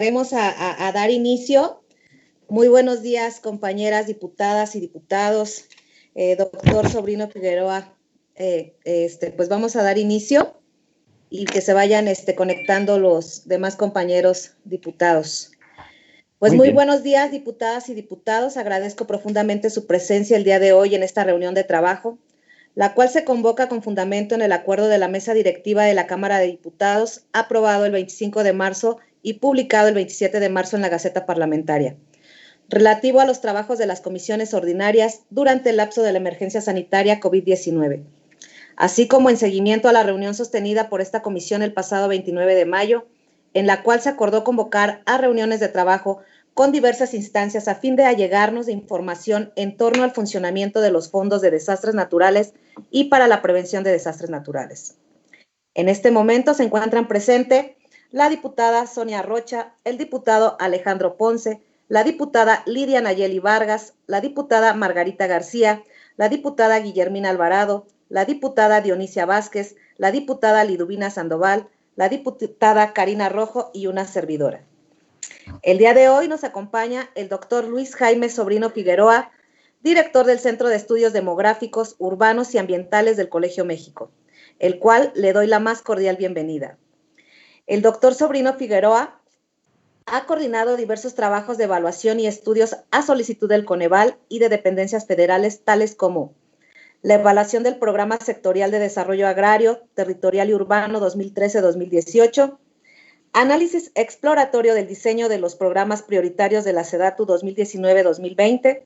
Vamos a dar inicio. Muy buenos días, compañeras diputadas y diputados. Doctor Sobrino Figueroa, pues vamos a dar inicio y que se vayan conectando los demás compañeros diputados. Pues muy buenos días, diputadas y diputados. Agradezco profundamente su presencia el día de hoy en esta reunión de trabajo, la cual se convoca con fundamento en el acuerdo de la mesa directiva de la Cámara de Diputados, aprobado el 25 de marzo y publicado el 27 de marzo en la Gaceta Parlamentaria, relativo a los trabajos de las comisiones ordinarias durante el lapso de la emergencia sanitaria COVID-19, así como en seguimiento a la reunión sostenida por esta comisión el pasado 29 de mayo, en la cual se acordó convocar a reuniones de trabajo con diversas instancias a fin de allegarnos de información en torno al funcionamiento de los fondos de desastres naturales y para la prevención de desastres naturales. En este momento se encuentran presentes la diputada Sonia Rocha, el diputado Alejandro Ponce, la diputada Lidia Nayeli Vargas, la diputada Margarita García, la diputada Guillermina Alvarado, la diputada Dionisia Vázquez, la diputada Liduvina Sandoval, la diputada Karina Rojo y una servidora. El día de hoy nos acompaña el doctor Luis Jaime Sobrino Figueroa, director del Centro de Estudios Demográficos, Urbanos y Ambientales del Colegio México, el cual le doy la más cordial bienvenida. El doctor Sobrino Figueroa ha coordinado diversos trabajos de evaluación y estudios a solicitud del Coneval y de dependencias federales, tales como la evaluación del Programa Sectorial de Desarrollo Agrario, Territorial y Urbano 2013-2018, análisis exploratorio del diseño de los programas prioritarios de la SEDATU 2019-2020,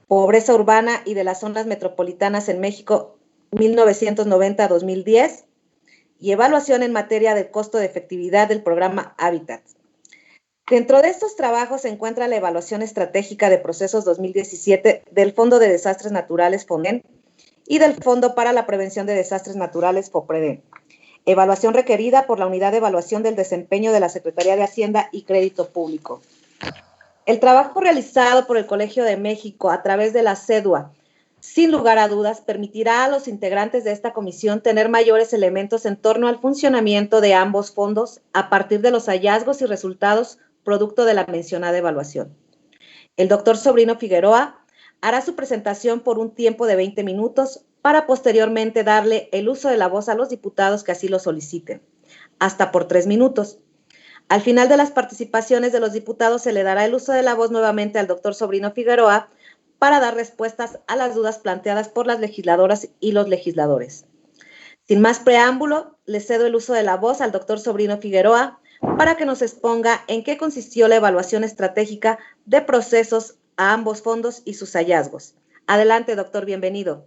pobreza urbana y de las zonas metropolitanas en México 1990-2010, y evaluación en materia del costo de efectividad del programa Hábitat. Dentro de estos trabajos se encuentra la evaluación estratégica de procesos 2017 del Fondo de Desastres Naturales FONDEN y del Fondo para la Prevención de Desastres Naturales FOPREDEN. Evaluación requerida por la Unidad de Evaluación del Desempeño de la Secretaría de Hacienda y Crédito Público. El trabajo realizado por el Colegio de México a través de la CEDUA, sin lugar a dudas, permitirá a los integrantes de esta comisión tener mayores elementos en torno al funcionamiento de ambos fondos a partir de los hallazgos y resultados producto de la mencionada evaluación. El doctor Sobrino Figueroa hará su presentación por un tiempo de 20 minutos para posteriormente darle el uso de la voz a los diputados que así lo soliciten, hasta por 3 minutos. Al final de las participaciones de los diputados se le dará el uso de la voz nuevamente al doctor Sobrino Figueroa para dar respuestas a las dudas planteadas por las legisladoras y los legisladores. Sin más preámbulo, le cedo el uso de la voz al doctor Sobrino Figueroa para que nos exponga en qué consistió la evaluación estratégica de procesos a ambos fondos y sus hallazgos. Adelante, doctor, bienvenido.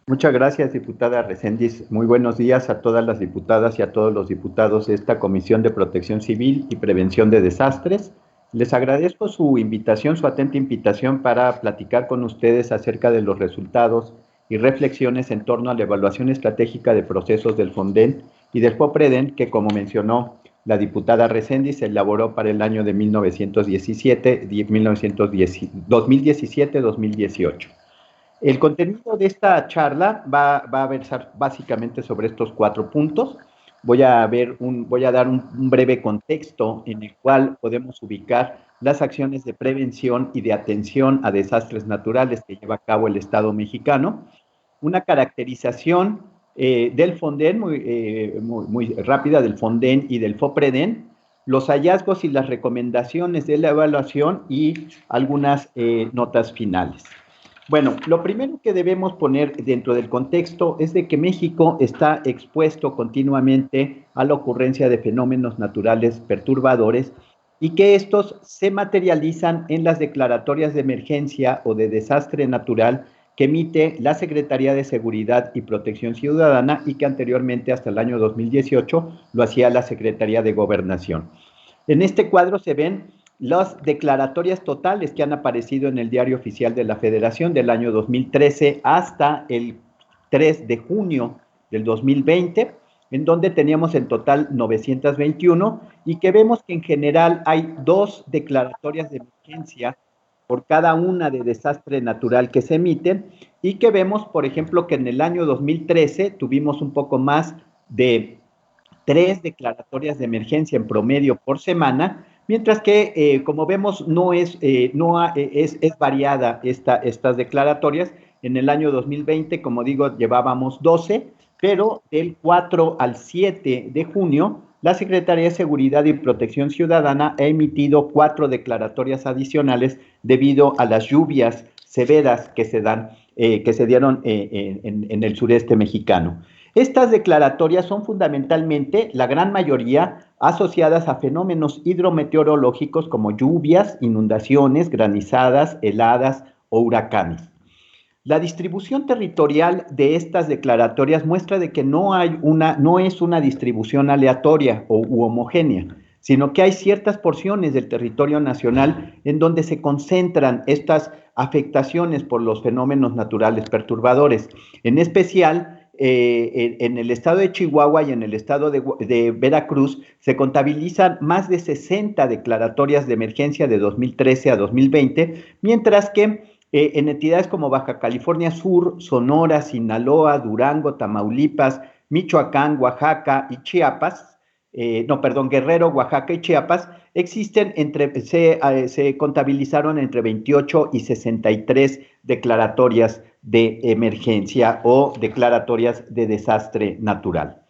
Muchas gracias, diputada Reséndiz. Muy buenos días a todas las diputadas y a todos los diputados de esta Comisión de Protección Civil y Prevención de Desastres. Les agradezco su invitación, su atenta invitación para platicar con ustedes acerca de los resultados y reflexiones en torno a la evaluación estratégica de procesos del FONDEN y del FOPREDEN, que, como mencionó la diputada Reséndiz, se elaboró para el año de 2017-2018. El contenido de esta charla va a versar básicamente sobre estos 4 puntos. Voy a dar un breve contexto en el cual podemos ubicar las acciones de prevención y de atención a desastres naturales que lleva a cabo el Estado mexicano, una caracterización del FONDEN muy rápida, del FONDEN y del FOPREDEN, los hallazgos y las recomendaciones de la evaluación y algunas notas finales. Bueno, lo primero que debemos poner dentro del contexto es de que México está expuesto continuamente a la ocurrencia de fenómenos naturales perturbadores y que estos se materializan en las declaratorias de emergencia o de desastre natural que emite la Secretaría de Seguridad y Protección Ciudadana y que anteriormente, hasta el año 2018, lo hacía la Secretaría de Gobernación. En este cuadro se ven las declaratorias totales que han aparecido en el Diario Oficial de la Federación del año 2013 hasta el 3 de junio del 2020, en donde teníamos en total 921 y que vemos que en general hay 2 declaratorias de emergencia por cada una de desastre natural que se emiten y que vemos, por ejemplo, que en el año 2013 tuvimos un poco más de 3 declaratorias de emergencia en promedio por semana, mientras que, como vemos, es variada estas declaratorias. En el año 2020, como digo, llevábamos 12, pero del 4 al 7 de junio, la Secretaría de Seguridad y Protección Ciudadana ha emitido 4 declaratorias adicionales debido a las lluvias severas que se dieron en el sureste mexicano. Estas declaratorias son fundamentalmente, la gran mayoría, asociadas a fenómenos hidrometeorológicos como lluvias, inundaciones, granizadas, heladas o huracanes. La distribución territorial de estas declaratorias muestra de que no es una distribución aleatoria u homogénea, sino que hay ciertas porciones del territorio nacional en donde se concentran estas afectaciones por los fenómenos naturales perturbadores. En especial, en el estado de Chihuahua y en el estado de Veracruz se contabilizan más de 60 declaratorias de emergencia de 2013 a 2020, mientras que en entidades como Baja California Sur, Sonora, Sinaloa, Durango, Tamaulipas, Michoacán, Oaxaca y Chiapas, Guerrero, Oaxaca y Chiapas, se contabilizaron entre 28 y 63 declaratorias de emergencia o declaratorias de desastre natural.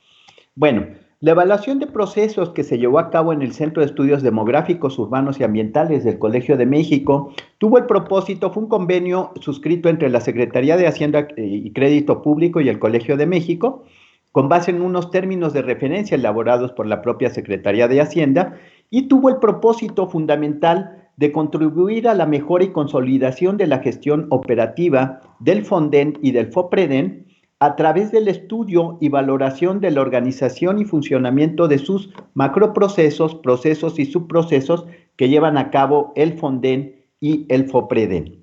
Bueno, la evaluación de procesos que se llevó a cabo en el Centro de Estudios Demográficos, Urbanos y Ambientales del Colegio de México fue un convenio suscrito entre la Secretaría de Hacienda y Crédito Público y el Colegio de México, con base en unos términos de referencia elaborados por la propia Secretaría de Hacienda, y tuvo el propósito fundamental de contribuir a la mejora y consolidación de la gestión operativa del Fonden y del FOPREDEN, a través del estudio y valoración de la organización y funcionamiento de sus macroprocesos, procesos y subprocesos que llevan a cabo el Fonden y el FOPREDEN.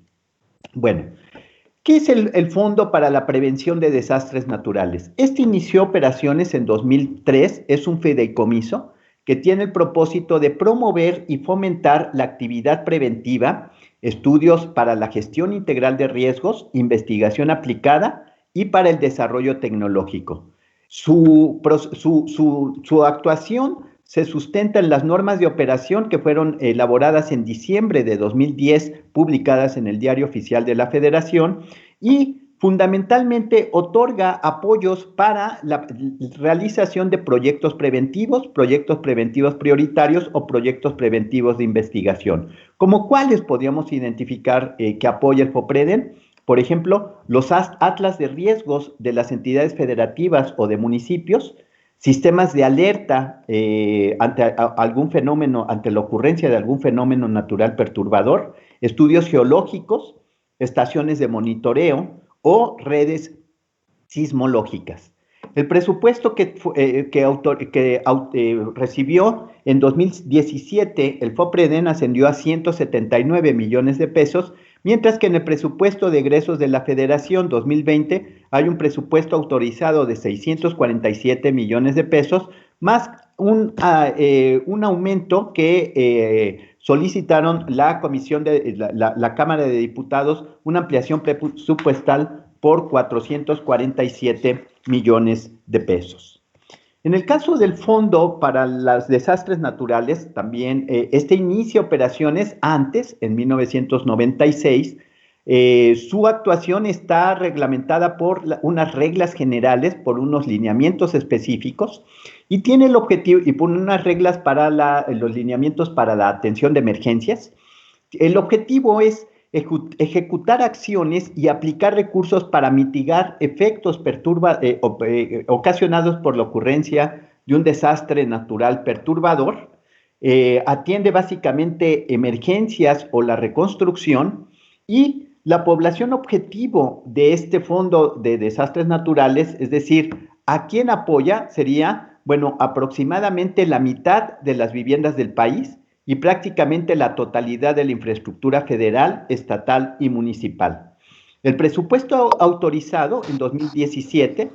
Bueno, ¿qué es el Fondo para la Prevención de Desastres Naturales? Este inició operaciones en 2003, es un fideicomiso que tiene el propósito de promover y fomentar la actividad preventiva, estudios para la gestión integral de riesgos, investigación aplicada y para el desarrollo tecnológico. Su actuación se sustenta en las normas de operación que fueron elaboradas en diciembre de 2010, publicadas en el Diario Oficial de la Federación, y fundamentalmente otorga apoyos para la realización de proyectos preventivos prioritarios o proyectos preventivos de investigación. ¿Como cuáles podríamos identificar que apoya el FOPREDEN? Por ejemplo, los atlas de riesgos de las entidades federativas o de municipios, sistemas de alerta ante la ocurrencia de algún fenómeno natural perturbador, estudios geológicos, estaciones de monitoreo o redes sismológicas. El presupuesto que recibió en 2017 el FOPREDEN ascendió a 179 millones de pesos, mientras que en el presupuesto de egresos de la Federación 2020 hay un presupuesto autorizado de 647 millones de pesos, más un aumento que solicitaron la Comisión de la Cámara de Diputados, una ampliación presupuestal por 447 millones de pesos. En el caso del Fondo para los Desastres Naturales, también inicia operaciones antes, en 1996. Su actuación está reglamentada por unas reglas generales, por unos lineamientos específicos, y tiene el objetivo, y por unas reglas para los lineamientos para la atención de emergencias. El objetivo es ejecutar acciones y aplicar recursos para mitigar efectos ocasionados por la ocurrencia de un desastre natural perturbador. Atiende básicamente emergencias o la reconstrucción, y la población objetivo de este Fondo de Desastres Naturales, es decir, ¿a quién apoya? Sería, bueno, aproximadamente la mitad de las viviendas del país y prácticamente la totalidad de la infraestructura federal, estatal y municipal. El presupuesto autorizado en 2017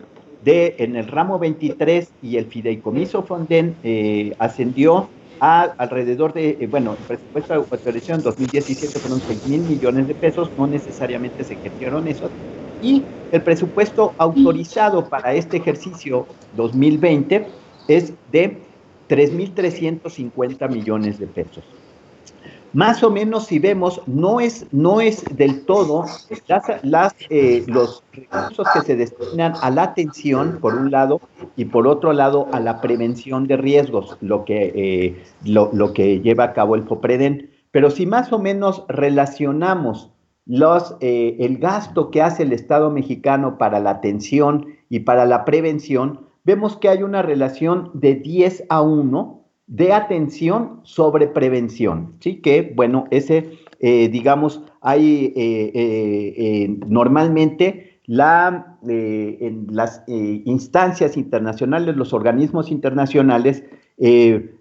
en el ramo 23 y el fideicomiso Fonden ascendió a alrededor de, el presupuesto autorizado en 2017 fueron 6,000 millones de pesos, no necesariamente se ejercieron esos, y el presupuesto autorizado para este ejercicio 2020 es de 3.350 millones de pesos. Más o menos, si vemos, no es del todo los recursos que se destinan a la atención, por un lado, y por otro lado, a la prevención de riesgos, lo que lleva a cabo el FOPREDEN. Pero si más o menos relacionamos el gasto que hace el Estado mexicano para la atención y para la prevención, vemos que hay una relación de 10-1 de atención sobre prevención, ¿sí? Que, bueno, digamos, hay normalmente en las instancias internacionales, los organismos internacionales,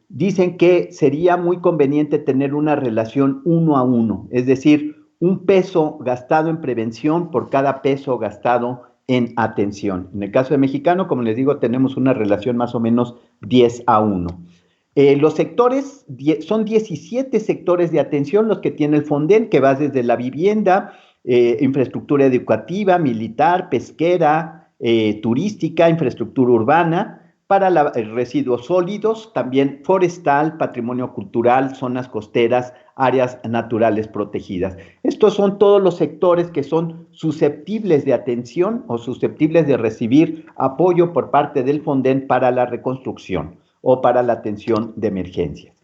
dicen que sería muy conveniente tener una relación 1-1, es decir, un peso gastado en prevención por cada peso gastado en atención. En el caso de mexicano, como les digo, tenemos una relación más o menos 10-1. Los sectores, son 17 sectores de atención los que tiene el FONDEN, que va desde la vivienda, infraestructura educativa, militar, pesquera, turística, infraestructura urbana, para residuos sólidos, también forestal, patrimonio cultural, zonas costeras, áreas naturales protegidas. Estos son todos los sectores que son susceptibles de atención o susceptibles de recibir apoyo por parte del FONDEN para la reconstrucción o para la atención de emergencias.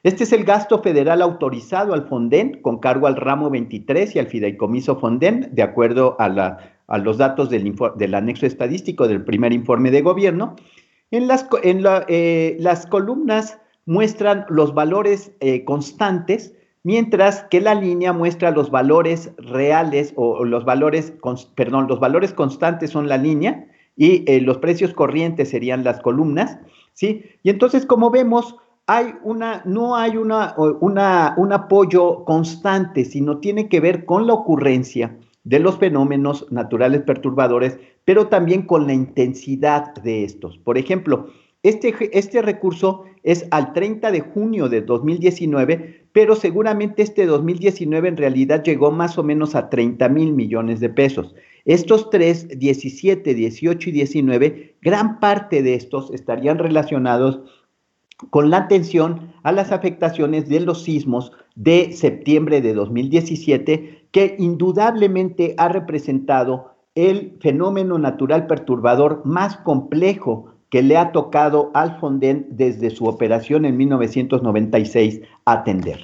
Este es el gasto federal autorizado al FONDEN con cargo al ramo 23 y al fideicomiso FONDEN, de acuerdo a los datos del anexo estadístico del primer informe de gobierno. Las columnas muestran los valores constantes, mientras que la línea muestra los valores reales los valores constantes son la línea y los precios corrientes serían las columnas, ¿sí? Y entonces, como vemos, no hay un apoyo constante, sino tiene que ver con la ocurrencia de los fenómenos naturales perturbadores, pero también con la intensidad de estos. Por ejemplo, este recurso es al 30 de junio de 2019, pero seguramente este 2019 en realidad llegó más o menos a 30,000 millones de pesos. Estos 17, 18 y 19, gran parte de estos estarían relacionados con la atención a las afectaciones de los sismos de septiembre de 2017, que indudablemente ha representado el fenómeno natural perturbador más complejo que le ha tocado al FONDEN desde su operación en 1996 atender.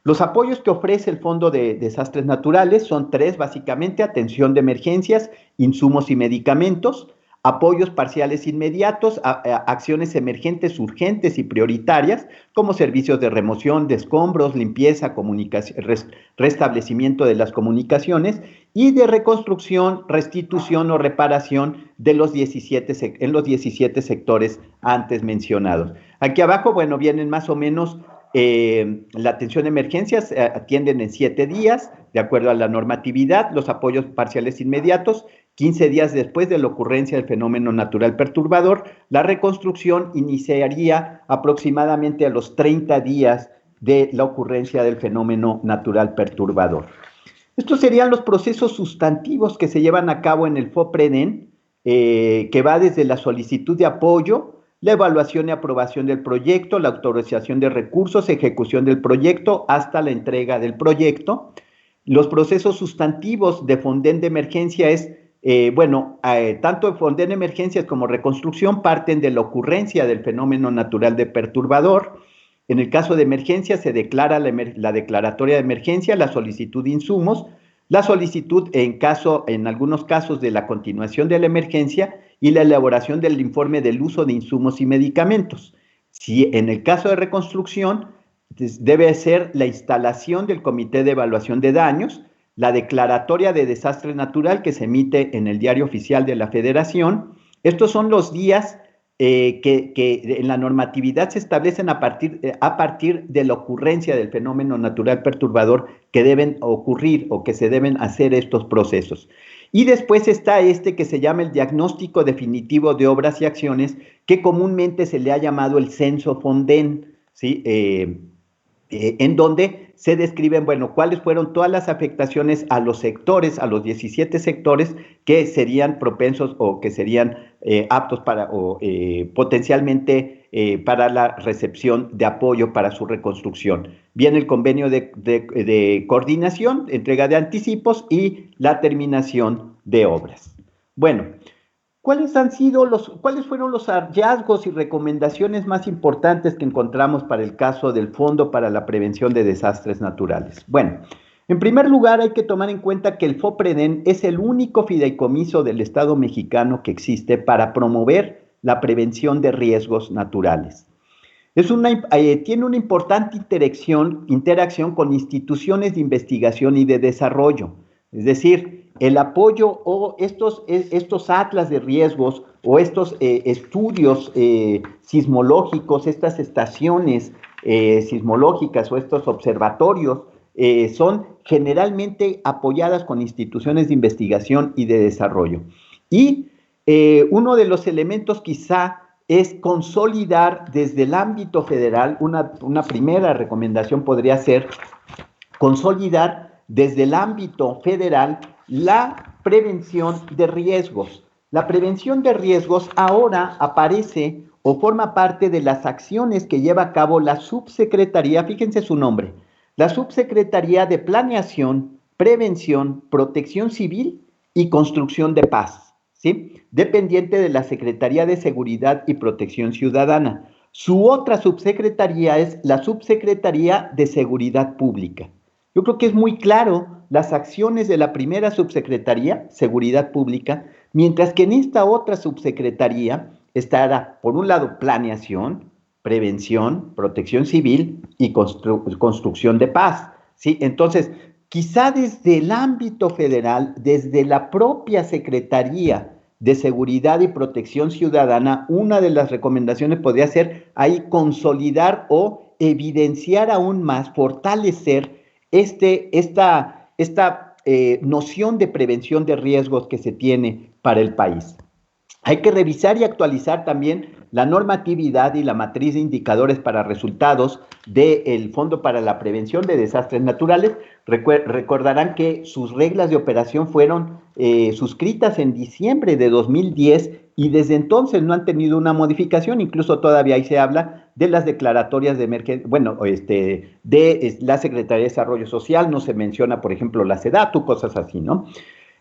Los apoyos que ofrece el Fondo de Desastres Naturales son 3, básicamente: atención de emergencias, insumos y medicamentos, apoyos parciales inmediatos, acciones emergentes, urgentes y prioritarias, como servicios de remoción de escombros, limpieza, restablecimiento de las comunicaciones, y de reconstrucción, restitución o reparación en los 17 sectores antes mencionados. Aquí abajo, bueno, vienen más o menos la atención de emergencias, atienden en 7 días, de acuerdo a la normatividad. Los apoyos parciales inmediatos, 15 días después de la ocurrencia del fenómeno natural perturbador. La reconstrucción iniciaría aproximadamente a los 30 días de la ocurrencia del fenómeno natural perturbador. Estos serían los procesos sustantivos que se llevan a cabo en el FOPREDEN, que va desde la solicitud de apoyo, la evaluación y aprobación del proyecto, la autorización de recursos, ejecución del proyecto, hasta la entrega del proyecto. Los procesos sustantivos de FONDEN de emergencia tanto FONDEN de emergencias como reconstrucción parten de la ocurrencia del fenómeno natural de perturbador. En el caso de emergencia se declara la declaratoria de emergencia, la solicitud de insumos, la solicitud en algunos casos de la continuación de la emergencia y la elaboración del informe del uso de insumos y medicamentos. Si en el caso de reconstrucción, debe ser la instalación del Comité de Evaluación de Daños, la declaratoria de desastre natural que se emite en el Diario Oficial de la Federación. Estos son los días que en la normatividad se establecen a partir de la ocurrencia del fenómeno natural perturbador que deben ocurrir o que se deben hacer estos procesos. Y después está que se llama el diagnóstico definitivo de obras y acciones, que comúnmente se le ha llamado el censo FONDEN, ¿sí? en donde se describen, bueno, cuáles fueron todas las afectaciones a los sectores, a los 17 sectores que serían propensos o que serían aptos para o potencialmente para la recepción de apoyo para su reconstrucción. Viene el convenio de coordinación, entrega de anticipos y la terminación de obras. Bueno, ¿cuáles fueron los hallazgos y recomendaciones más importantes que encontramos para el caso del Fondo para la Prevención de Desastres Naturales? Bueno, en primer lugar hay que tomar en cuenta que el FOPREDEN es el único fideicomiso del Estado mexicano que existe para promover la prevención de riesgos naturales. Tiene una importante interacción con instituciones de investigación y de desarrollo, es decir, el apoyo o estos atlas de riesgos o estos estudios sismológicos, estas estaciones sismológicas o estos observatorios son generalmente apoyadas con instituciones de investigación y de desarrollo. Y uno de los elementos quizá es consolidar desde el ámbito federal, una primera recomendación podría ser consolidar desde el ámbito federal la prevención de riesgos. La prevención de riesgos ahora aparece o forma parte de las acciones que lleva a cabo la subsecretaría, fíjense su nombre, la Subsecretaría de Planeación, Prevención, Protección Civil y Construcción de Paz, ¿sí? Dependiente de la Secretaría de Seguridad y Protección Ciudadana. Su otra subsecretaría es la Subsecretaría de Seguridad Pública. Yo creo que es muy claro las acciones de la primera subsecretaría, Seguridad Pública, mientras que en esta otra subsecretaría estará, por un lado, planeación, prevención, protección civil y construcción de paz, ¿sí? Entonces, quizá desde el ámbito federal, desde la propia Secretaría de Seguridad y Protección Ciudadana, una de las recomendaciones podría ser ahí consolidar o evidenciar aún más, fortalecer esta noción de prevención de riesgos que se tiene para el país. Hay que revisar y actualizar también la normatividad y la matriz de indicadores para resultados del Fondo para la Prevención de Desastres Naturales. Recordarán que sus reglas de operación fueron suscritas en diciembre de 2010 y desde entonces no han tenido una modificación, incluso todavía ahí se habla de las declaratorias de emergencia, bueno, de la Secretaría de Desarrollo Social, no se menciona, por ejemplo, la SEDATU, cosas así, ¿no?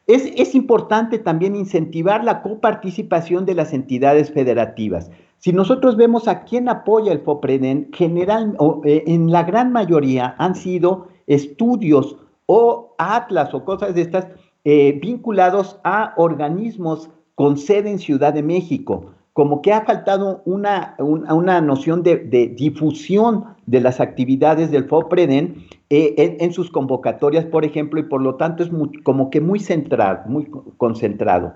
Es importante también incentivar la coparticipación de las entidades federativas. Si nosotros vemos a quién apoya el FOPREDEN, en la gran mayoría han sido estudios o atlas o cosas de estas vinculados a organismos con sede en Ciudad de México, como que ha faltado una noción de difusión de las actividades del FOPREDEN en sus convocatorias, por ejemplo, y por lo tanto es como que muy centrado, muy concentrado.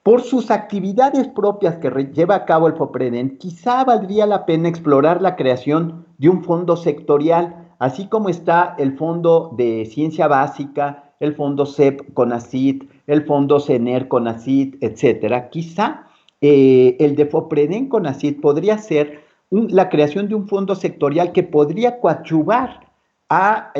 Por sus actividades propias que lleva a cabo el FOPREDEN, quizá valdría la pena explorar la creación de un fondo sectorial, así como está el Fondo de Ciencia Básica, el Fondo CEP-CONACYT, el Fondo CENER-CONACYT, etcétera. Quizá el de FOPREDEN-CONACYT podría ser la creación de un fondo sectorial que podría coadyuvar a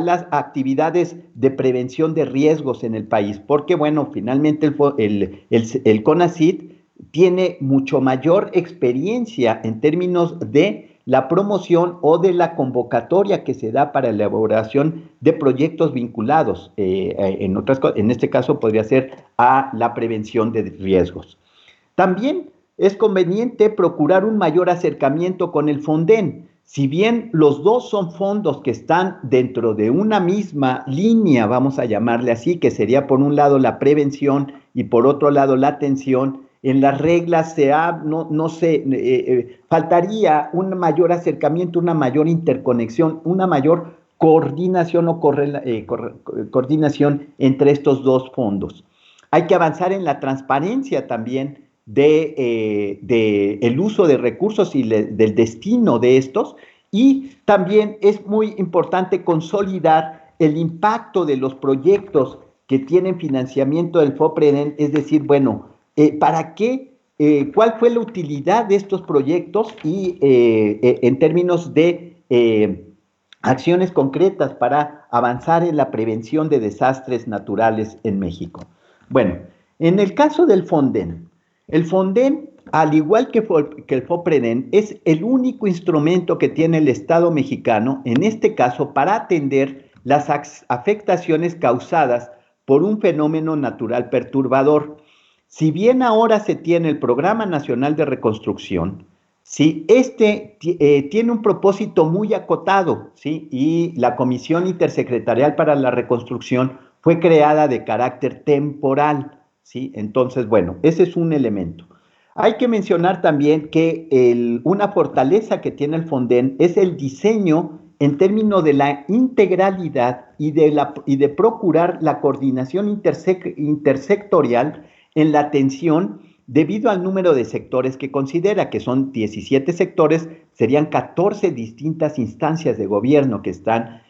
las actividades de prevención de riesgos en el país, porque bueno, finalmente el CONACYT tiene mucho mayor experiencia en términos de la promoción o de la convocatoria que se da para la elaboración de proyectos vinculados, en este caso podría ser a la prevención de riesgos. También es conveniente procurar un mayor acercamiento con el FONDEN. Si bien los dos son fondos que están dentro de una misma línea, vamos a llamarle así, que sería por un lado la prevención y por otro lado la atención, en las reglas faltaría un mayor acercamiento, una mayor interconexión, una mayor coordinación o coordinación entre estos dos fondos. Hay que avanzar en la transparencia también de el uso de recursos y del destino de estos, y también es muy importante consolidar el impacto de los proyectos que tienen financiamiento del FOPREDEN, es decir, bueno, ¿para qué? ¿Cuál fue la utilidad de estos proyectos? Y en términos de acciones concretas para avanzar en la prevención de desastres naturales en México. Bueno, en el caso del Fonden, el Fonden, al igual que el FOPREDEN, es el único instrumento que tiene el Estado mexicano, en este caso, para atender las afectaciones causadas por un fenómeno natural perturbador. Si bien ahora se tiene el Programa Nacional de Reconstrucción, sí, tiene un propósito muy acotado, ¿sí? Y la Comisión Intersecretarial para la Reconstrucción fue creada de carácter temporal, ¿sí? Entonces, bueno, ese es un elemento. Hay que mencionar también que una fortaleza que tiene el Fonden es el diseño en términos de la integralidad y de procurar la coordinación intersectorial en la atención debido al número de sectores que considera, que son 17 sectores, serían 14 distintas instancias de gobierno que están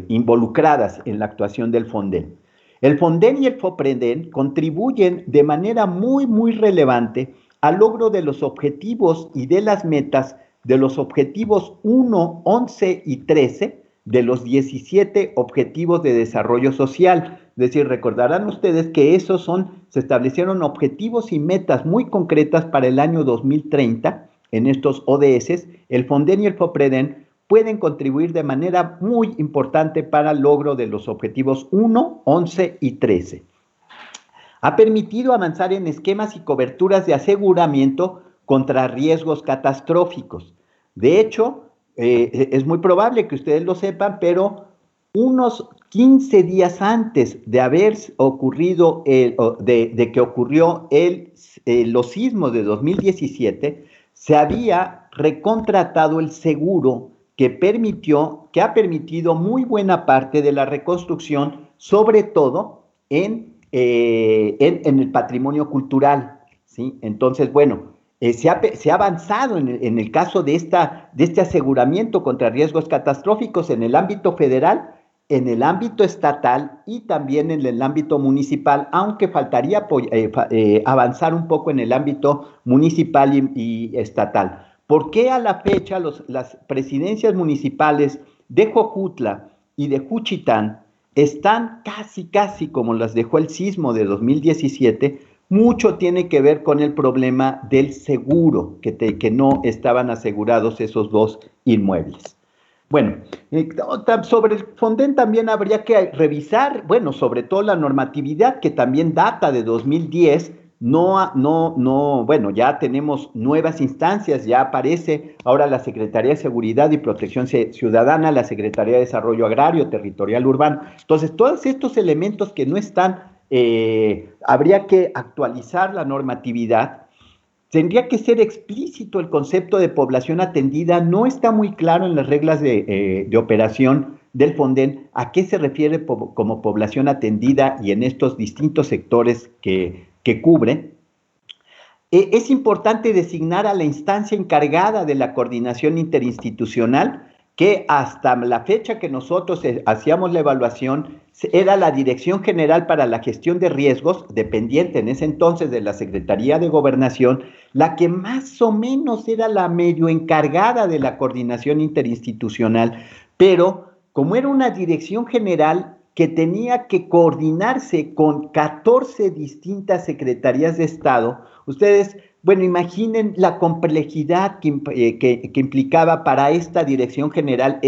involucradas en la actuación del Fonden. El Fonden y el FOPREDEN contribuyen de manera muy relevante al logro de los objetivos y de las metas de los objetivos 1, 11 y 13 de los 17 objetivos de desarrollo social. Es decir, recordarán ustedes que se establecieron objetivos y metas muy concretas para el año 2030 en estos ODS. El Fonden y el FOPREDEN pueden contribuir de manera muy importante para el logro de los objetivos 1, 11 y 13. Ha permitido avanzar en esquemas y coberturas de aseguramiento contra riesgos catastróficos. De hecho, es muy probable que ustedes lo sepan, pero unos 15 días antes de haber ocurrido, de que ocurrió los sismos de 2017, se había recontratado el seguro que ha permitido muy buena parte de la reconstrucción, sobre todo en el patrimonio cultural, ¿sí? Entonces, bueno, se ha avanzado en el caso de este aseguramiento contra riesgos catastróficos en el ámbito federal, en el ámbito estatal y también en el ámbito municipal, aunque faltaría avanzar un poco en el ámbito municipal y estatal. ¿Por qué a la fecha las presidencias municipales de Jojutla y de Juchitán están casi como las dejó el sismo de 2017? Mucho tiene que ver con el problema del seguro, que no estaban asegurados esos dos inmuebles. Bueno, sobre el Fonden también habría que revisar, bueno, sobre todo la normatividad que también data de 2010, bueno, ya tenemos nuevas instancias, ya aparece ahora la Secretaría de Seguridad y Protección Ciudadana, la Secretaría de Desarrollo Agrario, Territorial, Urbano. Entonces, todos estos elementos que no están, habría que actualizar la normatividad. Tendría que ser explícito el concepto de población atendida, no está muy claro en las reglas de operación del Fonden a qué se refiere como población atendida y en estos distintos sectores que cubre. Es importante designar a la instancia encargada de la coordinación interinstitucional, que hasta la fecha que nosotros hacíamos la evaluación era la Dirección General para la Gestión de Riesgos, dependiente en ese entonces de la Secretaría de Gobernación, la que más o menos era la medio encargada de la coordinación interinstitucional, pero como era una dirección general que tenía que coordinarse con 14 distintas secretarías de Estado, ustedes, bueno, imaginen la complejidad que implicaba para esta dirección general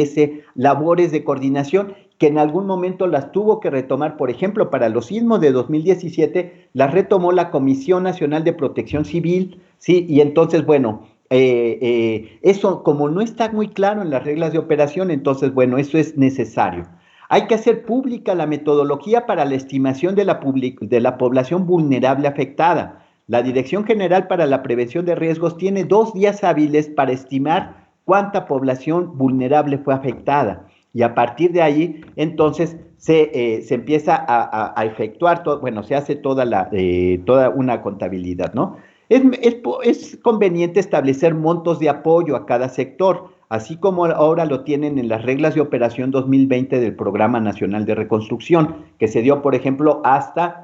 labores de coordinación, que en algún momento las tuvo que retomar. Por ejemplo, para los sismos de 2017, las retomó la Comisión Nacional de Protección Civil, ¿sí? Y entonces, bueno, eso como no está muy claro en las reglas de operación, entonces, bueno, eso es necesario. Hay que hacer pública la metodología para la estimación de la población vulnerable afectada. La Dirección General para la Prevención de Riesgos tiene 2 días hábiles para estimar cuánta población vulnerable fue afectada. Y a partir de ahí, entonces, se empieza a efectuar, se hace toda una contabilidad, ¿no? Es conveniente establecer montos de apoyo a cada sector, así como ahora lo tienen en las reglas de operación 2020 del Programa Nacional de Reconstrucción, que se dio, por ejemplo, hasta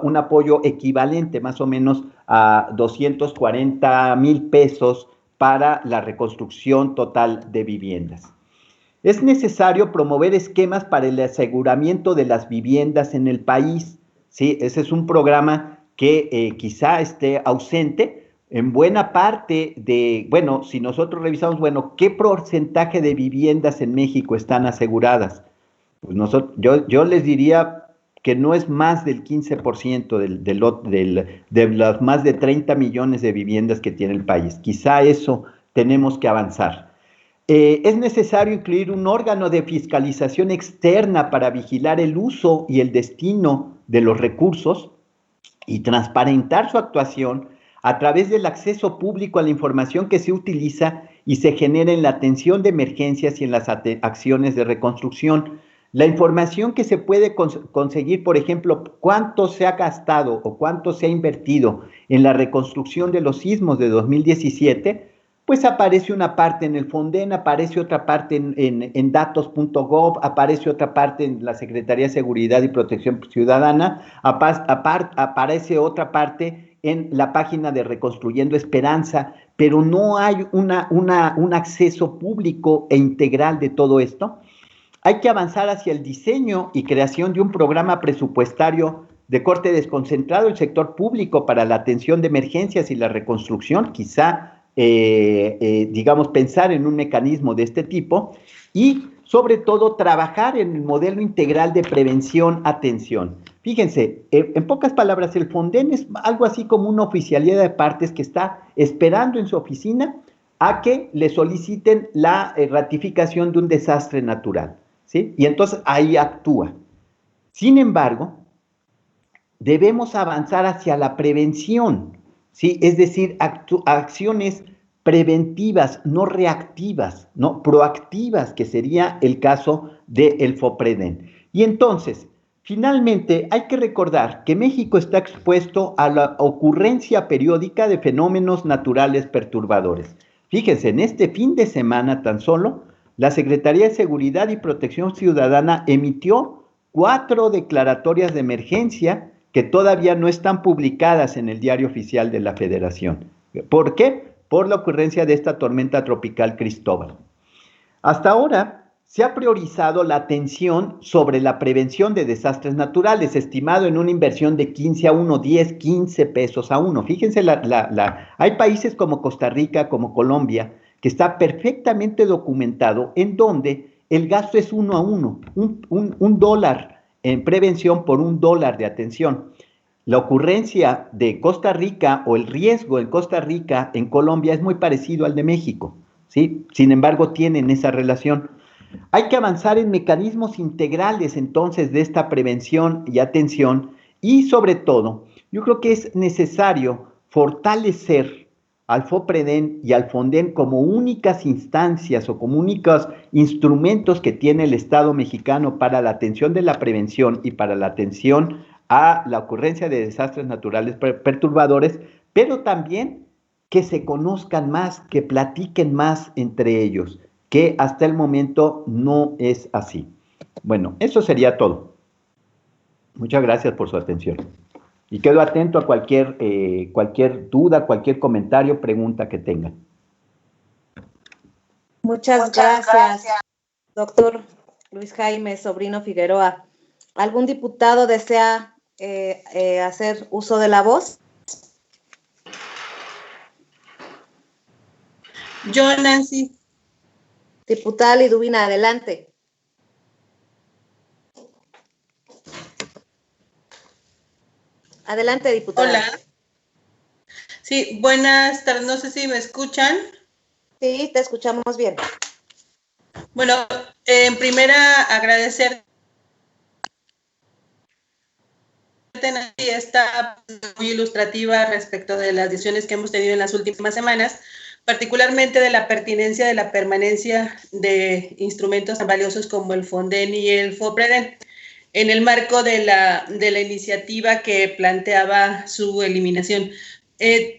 un apoyo equivalente más o menos a 240,000 pesos para la reconstrucción total de viviendas. Es necesario promover esquemas para el aseguramiento de las viviendas en el país. Sí, ese es un programa que quizá esté ausente en buena parte de, bueno, si nosotros revisamos, bueno, ¿qué porcentaje de viviendas en México están aseguradas? Pues yo les diría que no es más del 15% de las más de 30 millones de viviendas que tiene el país. Quizá eso tenemos que avanzar. Es necesario incluir un órgano de fiscalización externa para vigilar el uso y el destino de los recursos y transparentar su actuación a través del acceso público a la información que se utiliza y se genera en la atención de emergencias y en las acciones de reconstrucción. La información que se puede conseguir, por ejemplo, cuánto se ha gastado o cuánto se ha invertido en la reconstrucción de los sismos de 2017, pues aparece una parte en el Fonden, aparece otra parte en datos.gov, aparece otra parte en la Secretaría de Seguridad y Protección Ciudadana, aparece otra parte en la página de Reconstruyendo Esperanza, pero no hay un acceso público e integral de todo esto. Hay que avanzar hacia el diseño y creación de un programa presupuestario de corte desconcentrado del sector público para la atención de emergencias y la reconstrucción, quizá digamos, pensar en un mecanismo de este tipo y, sobre todo, trabajar en el modelo integral de prevención-atención. Fíjense, en pocas palabras, el Fonden es algo así como una oficialía de partes que está esperando en su oficina a que le soliciten la ratificación de un desastre natural, ¿sí? Y entonces ahí actúa. Sin embargo, debemos avanzar hacia la prevención, ¿sí? Es decir, acciones preventivas, no reactivas, no proactivas, que sería el caso del FOPREDEN. Y entonces, finalmente, hay que recordar que México está expuesto a la ocurrencia periódica de fenómenos naturales perturbadores. Fíjense, en este fin de semana tan solo, la Secretaría de Seguridad y Protección Ciudadana emitió 4 declaratorias de emergencia que todavía no están publicadas en el Diario Oficial de la Federación. ¿Por qué? Por la ocurrencia de esta tormenta tropical Cristóbal. Hasta ahora se ha priorizado la atención sobre la prevención de desastres naturales, estimado en una inversión de 15 a 1, 10, 15 pesos a 1. Fíjense, hay países como Costa Rica, como Colombia, que está perfectamente documentado en donde el gasto es 1 a 1, un dólar en prevención por $1 de atención. La ocurrencia de Costa Rica o el riesgo en Costa Rica, en Colombia, es muy parecido al de México, ¿sí? Sin embargo, tienen esa relación. Hay que avanzar en mecanismos integrales, entonces, de esta prevención y atención y, sobre todo, yo creo que es necesario fortalecer al FOPREDEN y al FONDEN como únicas instancias o como únicos instrumentos que tiene el Estado mexicano para la atención de la prevención y para la atención a la ocurrencia de desastres naturales perturbadores, pero también que se conozcan más, que platiquen más entre ellos, que hasta el momento no es así. Bueno, eso sería todo. Muchas gracias por su atención. Y quedo atento a cualquier duda, cualquier comentario, pregunta que tengan. Muchas gracias, doctor Luis Jaime Sobrino Figueroa. ¿Algún diputado desea hacer uso de la voz? Yo, Nancy. Diputada Liduvina, adelante. Adelante, diputada. Hola. Sí, buenas tardes. No sé si me escuchan. Sí, te escuchamos bien. Bueno, en primera, agradecer esta muy ilustrativa respecto de las decisiones que hemos tenido en las últimas semanas, particularmente de la pertinencia de la permanencia de instrumentos tan valiosos como el Fonden y el FOPREDEN, en el marco de la iniciativa que planteaba su eliminación.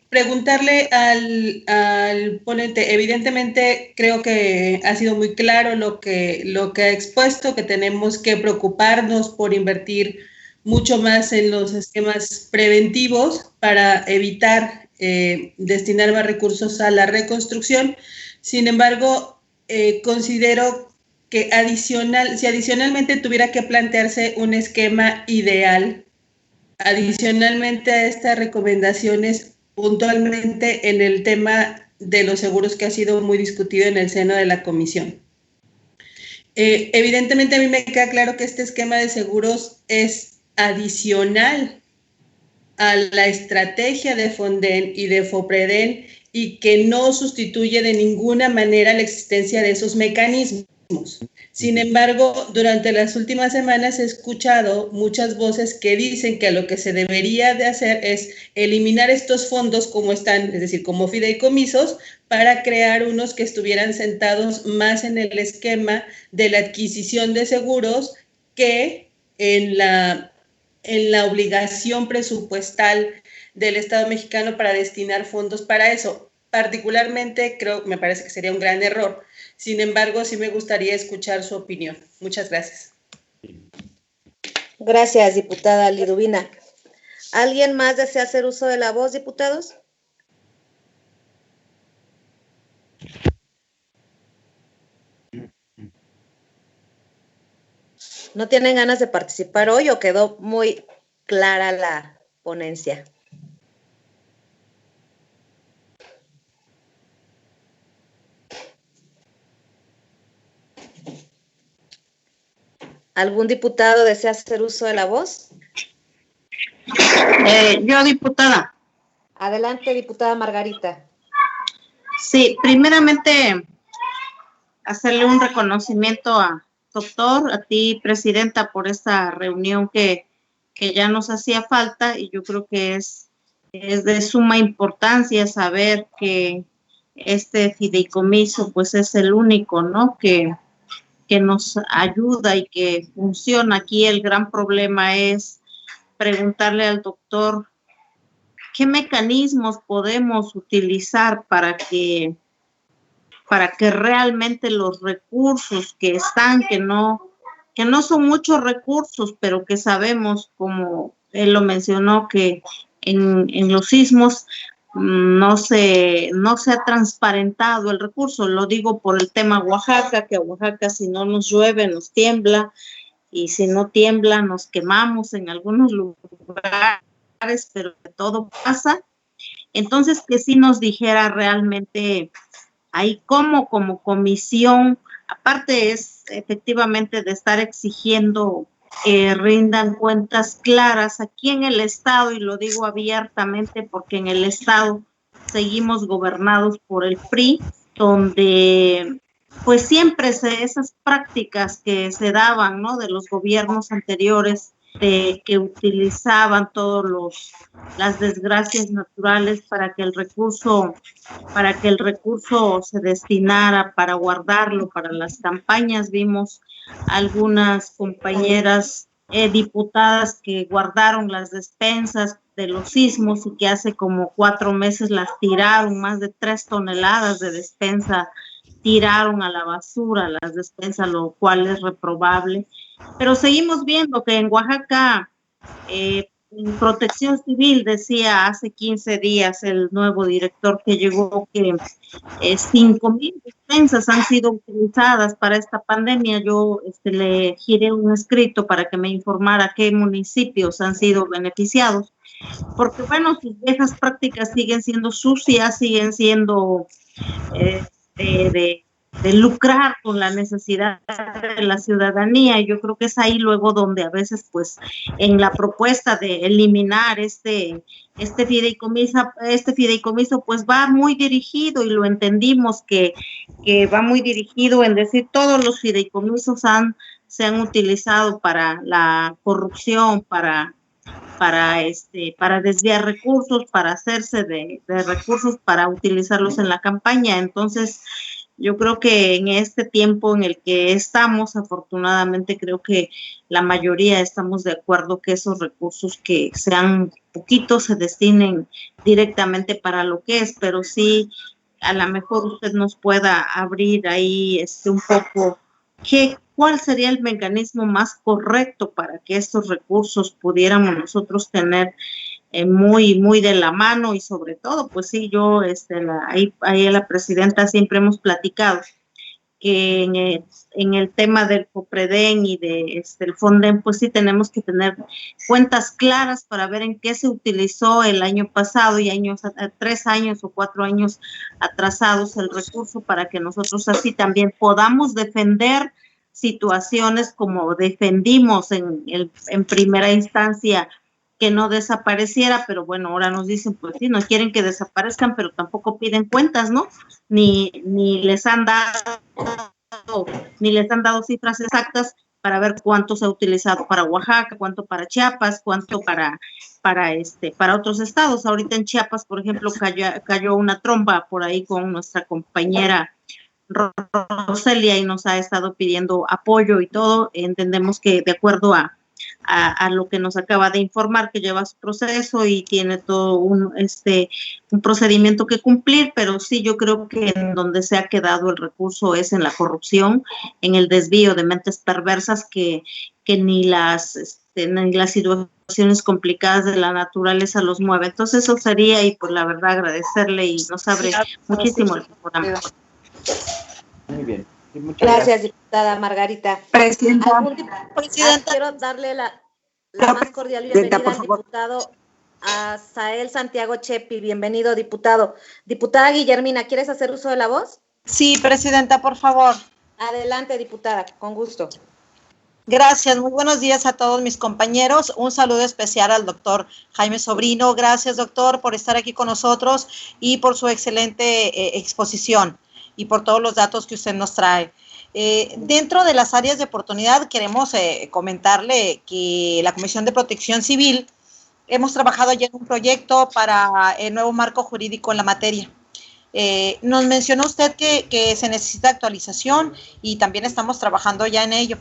Preguntarle al ponente, evidentemente creo que ha sido muy claro lo que ha expuesto, que tenemos que preocuparnos por invertir mucho más en los esquemas preventivos para evitar destinar más recursos a la reconstrucción. Sin embargo, considero que si adicionalmente tuviera que plantearse un esquema ideal, adicionalmente a estas recomendaciones, puntualmente en el tema de los seguros que ha sido muy discutido en el seno de la comisión. Evidentemente a mí me queda claro que este esquema de seguros es adicional a la estrategia de Fonden y de FOPREDEN y que no sustituye de ninguna manera la existencia de esos mecanismos. Sin embargo, durante las últimas semanas he escuchado muchas voces que dicen que lo que se debería de hacer es eliminar estos fondos como están, es decir, como fideicomisos, para crear unos que estuvieran sentados más en el esquema de la adquisición de seguros que en la obligación presupuestal del Estado mexicano para destinar fondos para eso. Particularmente, me parece que sería un gran error. Sin embargo, sí me gustaría escuchar su opinión. Muchas gracias. Gracias, diputada Liduvina. ¿Alguien más desea hacer uso de la voz, diputados? ¿No tienen ganas de participar hoy o quedó muy clara la ponencia? ¿Algún diputado desea hacer uso de la voz? Yo, diputada. Adelante, diputada Margarita. Sí, primeramente hacerle un reconocimiento a doctor, a ti, presidenta, por esta reunión que ya nos hacía falta, y yo creo que es de suma importancia saber que este fideicomiso pues es el único, ¿no?, que nos ayuda y que funciona. Aquí el gran problema es preguntarle al doctor qué mecanismos podemos utilizar para que realmente los recursos que están, que no son muchos recursos, pero que sabemos, como él lo mencionó, que en los sismos no se ha transparentado el recurso. Lo digo por el tema Oaxaca, que a Oaxaca si no nos llueve nos tiembla, y si no tiembla nos quemamos en algunos lugares, pero todo pasa. Entonces, que sí nos dijera realmente ahí cómo, como comisión, aparte es efectivamente de estar exigiendo que rindan cuentas claras aquí en el Estado, y lo digo abiertamente porque en el Estado seguimos gobernados por el PRI, donde pues siempre esas prácticas que se daban, ¿no?, de los gobiernos anteriores, de que utilizaban las desgracias naturales para que el recurso se destinara para guardarlo para las campañas. Vimos algunas compañeras diputadas que guardaron las despensas de los sismos y que hace como 4 meses las tiraron, más de 3 toneladas de despensa tiraron a la basura las despensas, lo cual es reprobable. Pero seguimos viendo que en Oaxaca, Protección Civil decía hace 15 días el nuevo director que llegó que 5,000 despensas han sido utilizadas para esta pandemia. Yo le giré un escrito para que me informara qué municipios han sido beneficiados, porque bueno, sus viejas prácticas siguen siendo sucias, siguen siendo de lucrar con la necesidad de la ciudadanía. Y yo creo que es ahí luego donde a veces pues en la propuesta de eliminar este fideicomiso pues va muy dirigido, y lo entendimos que va muy dirigido en decir todos los fideicomisos se han utilizado para la corrupción, para desviar recursos, para hacerse de recursos para utilizarlos en la campaña. Entonces, yo creo que en este tiempo en el que estamos, afortunadamente, creo que la mayoría estamos de acuerdo que esos recursos, que sean poquitos, se destinen directamente para lo que es, pero sí, a lo mejor usted nos pueda abrir ahí un poco cuál sería el mecanismo más correcto para que estos recursos pudiéramos nosotros tener muy, muy de la mano. Y sobre todo, pues sí, yo, ahí la presidenta siempre hemos platicado que en el tema del COPREDEN y del FONDEN, pues sí tenemos que tener cuentas claras para ver en qué se utilizó el año pasado y 3 años o 4 años atrasados el recurso, para que nosotros así también podamos defender situaciones como defendimos en primera instancia, que no desapareciera, pero bueno, ahora nos dicen, pues sí, no quieren que desaparezcan, pero tampoco piden cuentas, ¿no? Ni les han dado cifras exactas para ver cuánto se ha utilizado para Oaxaca, cuánto para Chiapas, cuánto para otros estados. Ahorita en Chiapas, por ejemplo, cayó una tromba por ahí con nuestra compañera Roselia y nos ha estado pidiendo apoyo y todo. Entendemos que de acuerdo a lo que nos acaba de informar, que lleva su proceso y tiene todo un procedimiento que cumplir, pero sí, yo creo que en donde se ha quedado el recurso es en la corrupción, en el desvío de mentes perversas que ni las situaciones complicadas de la naturaleza los mueve. Entonces eso sería, y por la verdad agradecerle, y nos abre muchísimo el programa. Muy bien. Gracias, diputada Margarita. Presidenta. Quiero darle la más cordial bienvenida al diputado Asael Santiago Chepi. Bienvenido, diputado. Diputada Guillermina, ¿quieres hacer uso de la voz? Sí, presidenta, por favor. Adelante, diputada, con gusto. Gracias, muy buenos días a todos mis compañeros. Un saludo especial al doctor Jaime Sobrino. Gracias, doctor, por estar aquí con nosotros y por su excelente exposición y por todos los datos que usted nos trae. Dentro de las áreas de oportunidad queremos comentarle que la Comisión de Protección Civil hemos trabajado ya en un proyecto para el nuevo marco jurídico en la materia. Nos mencionó usted que se necesita actualización y también estamos trabajando ya en ello.